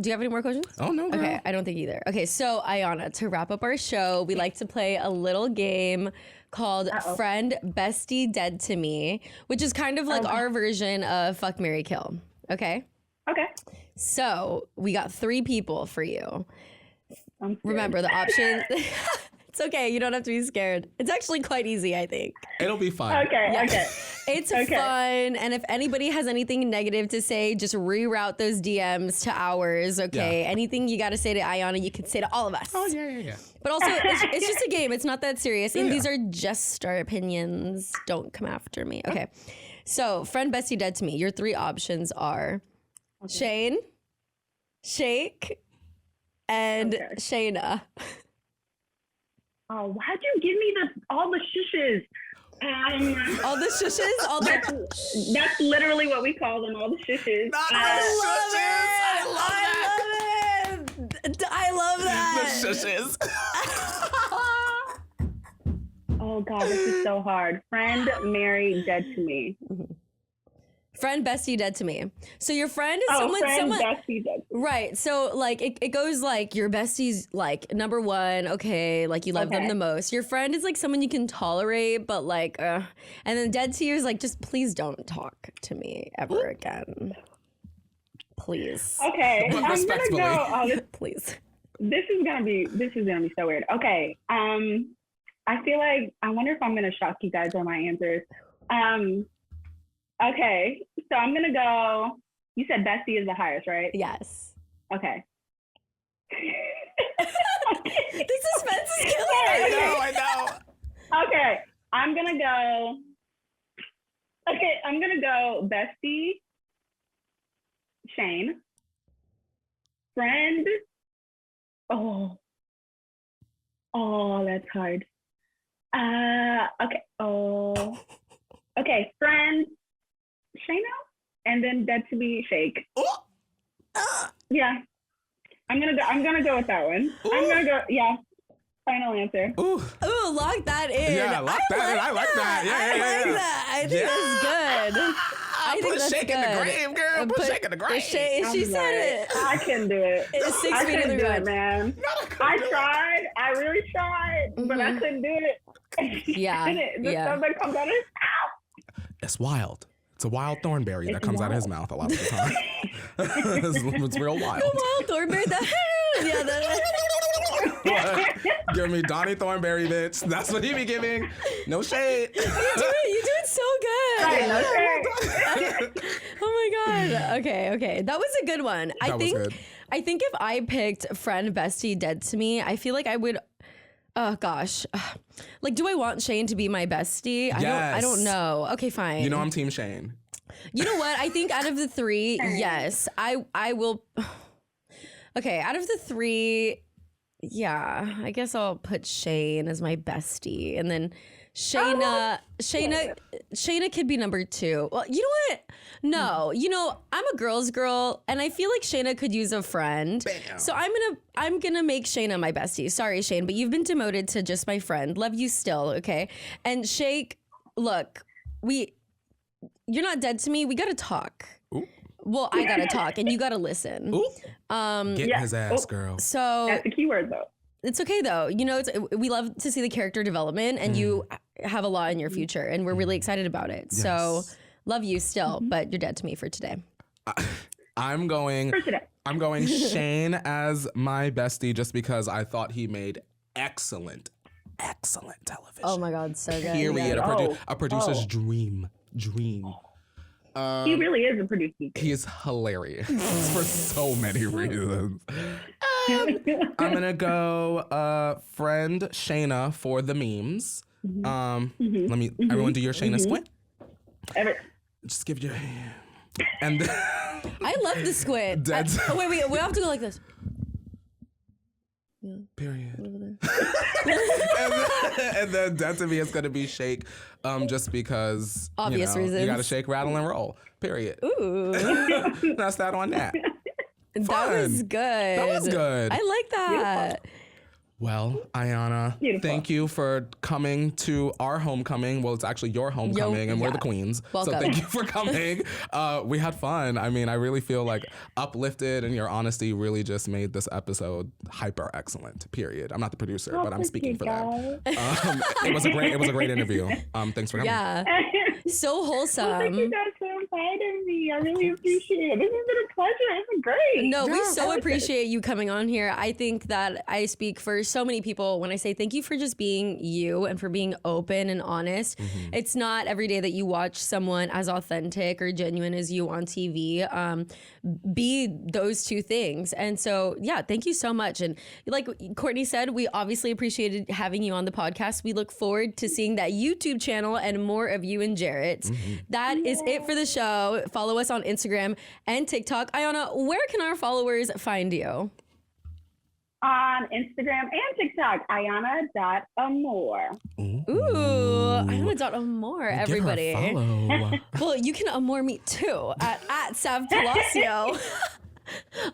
you have any more questions? Oh, no, girl. Okay, I don't think either. Okay, so Ayanna, to wrap up our show, we like to play a little game called Friend, Bestie, Dead to Me, which is kind of like our version of Fuck, Marry, Kill. Okay? Okay. So we got 3 people for you. Remember the options. It's okay. You don't have to be scared. It's actually quite easy, I think. It'll be fun. Okay. It's fun. And if anybody has anything negative to say, just reroute those DMs to ours, okay? Yeah. Anything you got to say to Ayanna, you can say to all of us. Oh, yeah. But also, it's just a game. It's not that serious. And these are just our opinions. Don't come after me. Okay. So, Friend, Bestie, Dead to Me. Your 3 options are Shane, Shake, and Shayna. Oh, why'd you give me all the shushes? All the shushes? That's literally what we call them, all the shushes. I love that. The shushes. Oh, God, this is so hard. Friend, marry, dead to me. Friend, bestie, dead to me. So your friend is someone, bestie, dead to me. Right. So like it goes like your bestie's like number 1. Okay, like you love them the most. Your friend is like someone you can tolerate, but like, and then dead to you is like just please don't talk to me ever again. Please. Okay, But I'm gonna go. Please. This is gonna be so weird. Okay. I feel like I wonder if I'm gonna shock you guys on my answers. Okay, so I'm gonna go. You said bestie is the highest, right? Yes. Okay. The suspense is killing me. I know. Okay, I'm gonna go bestie, Shane, friend. Oh, that's hard. Okay. Oh, okay, friend, Shayna, and then dead to be Shake. Yeah, I'm gonna go with that one. I'm gonna go. Yeah. Final answer. Ooh, lock that in. Yeah, lock that in. I like that. Yeah, I like that. I think that's good. I think that's Shake good. in the grave, girl. Put Shake in the grave. She said it. I couldn't do it. It's 6 I feet in couldn't the do it, ground. man. I tried. I really tried, but I couldn't do it. Yeah. The stuff that comes out of his mouth. It's wild. It's a wild thornberry that comes out of his mouth a lot of the time. it's real wild. The wild thornberry. Give me Donnie Thornberry, bitch. That's what he be giving. No shade. You do it so good. Right, no shade. Oh my god. Okay. That was a good one. I think if I picked friend, bestie, dead to me, I feel like I would. Oh gosh. Like, do I want Shane to be my bestie? Yes. I don't know. Okay, fine. You know I'm Team Shane. You know what? I think out of the 3, yes, I will. Okay, out of the 3, yeah, I guess I'll put Shane as my bestie, and then Shayna could be number 2. Well, you know what? No, I'm a girl's girl, and I feel like Shayna could use a friend. Bam. So I'm gonna make Shayna my bestie. Sorry, Shane, but you've been demoted to just my friend. Love you still, okay? And Shake, look, you're not dead to me. We gotta talk. Ooh. Well, I gotta talk, and you gotta listen. Ooh. Get his ass, girl. So That's the key word, though. it's okay though. We love to see the character development, and you have a lot in your future, and we're really excited about it. Yes. So love you still, but you're dead to me for today. I'm going Shane as my bestie just because I thought he made excellent television. Oh my God, so good. Period. Yeah. A producer's dream. He really is a producer. He is hilarious for so many reasons. I'm gonna go friend Shayna for the memes. Let me everyone do your Shayna squint. Just give your hand. And then, I love the squint. Wait, we have to go like this. Yeah. Period. and then dead to me is gonna be shake, just because obvious reasons. You gotta shake, rattle, and roll. Period. Ooh. That's that on that. That was good. That was good. I like that. Beautiful. Well, Ayanna, thank you for coming to our homecoming. Well, it's actually your homecoming, and we're the queens. Welcome. So thank you for coming. We had fun. I mean, I really feel like uplifted, and your honesty really just made this episode hyper excellent. Period. I'm not the producer, but I'm speaking for that. It was a great interview. Thanks for coming. Yeah, so wholesome. Well, thank you guys for inviting me. I really appreciate it. This has been a pleasure. It's been great. No, we so appreciate you coming on here. I think that I speak for so many people when I say thank you for just being you and for being open and honest. It's not every day that you watch someone as authentic or genuine as you on TV be those two things. And so, yeah, thank you so much. And like Courtney said, we obviously appreciated having you on the podcast. We look forward to seeing that YouTube channel and more of you and Jarrette. That is it for the show. Follow us on Instagram and TikTok. Ayanna, where can our followers find you? On Instagram and TikTok, Iyanna.Amor. Ooh, Iyanna.Amor, everybody. Give her a follow. Well, you can Amor me too at Sav Palacio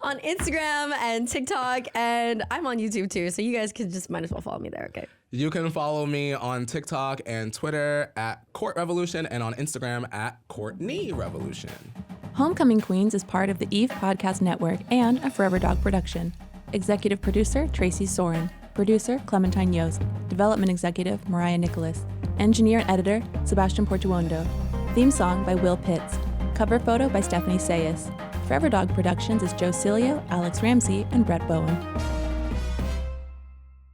on Instagram and TikTok, and I'm on YouTube too, so you guys can just might as well follow me there, okay? You can follow me on TikTok and Twitter at Court Revolution and on Instagram at Courtney Revolution. Homecoming Queens is part of the Eve Podcast Network and a Forever Dog production. Executive producer, Tracy Soren. Producer, Clementine Yost. Development executive, Mariah Nickolas. Engineer and editor, Sebastian Portuondo. Theme song by Will Pitts. Cover photo by Stephanie Saias. Forever Dog Productions is Joe Cilio, Alex Ramsey, and Brett Boham.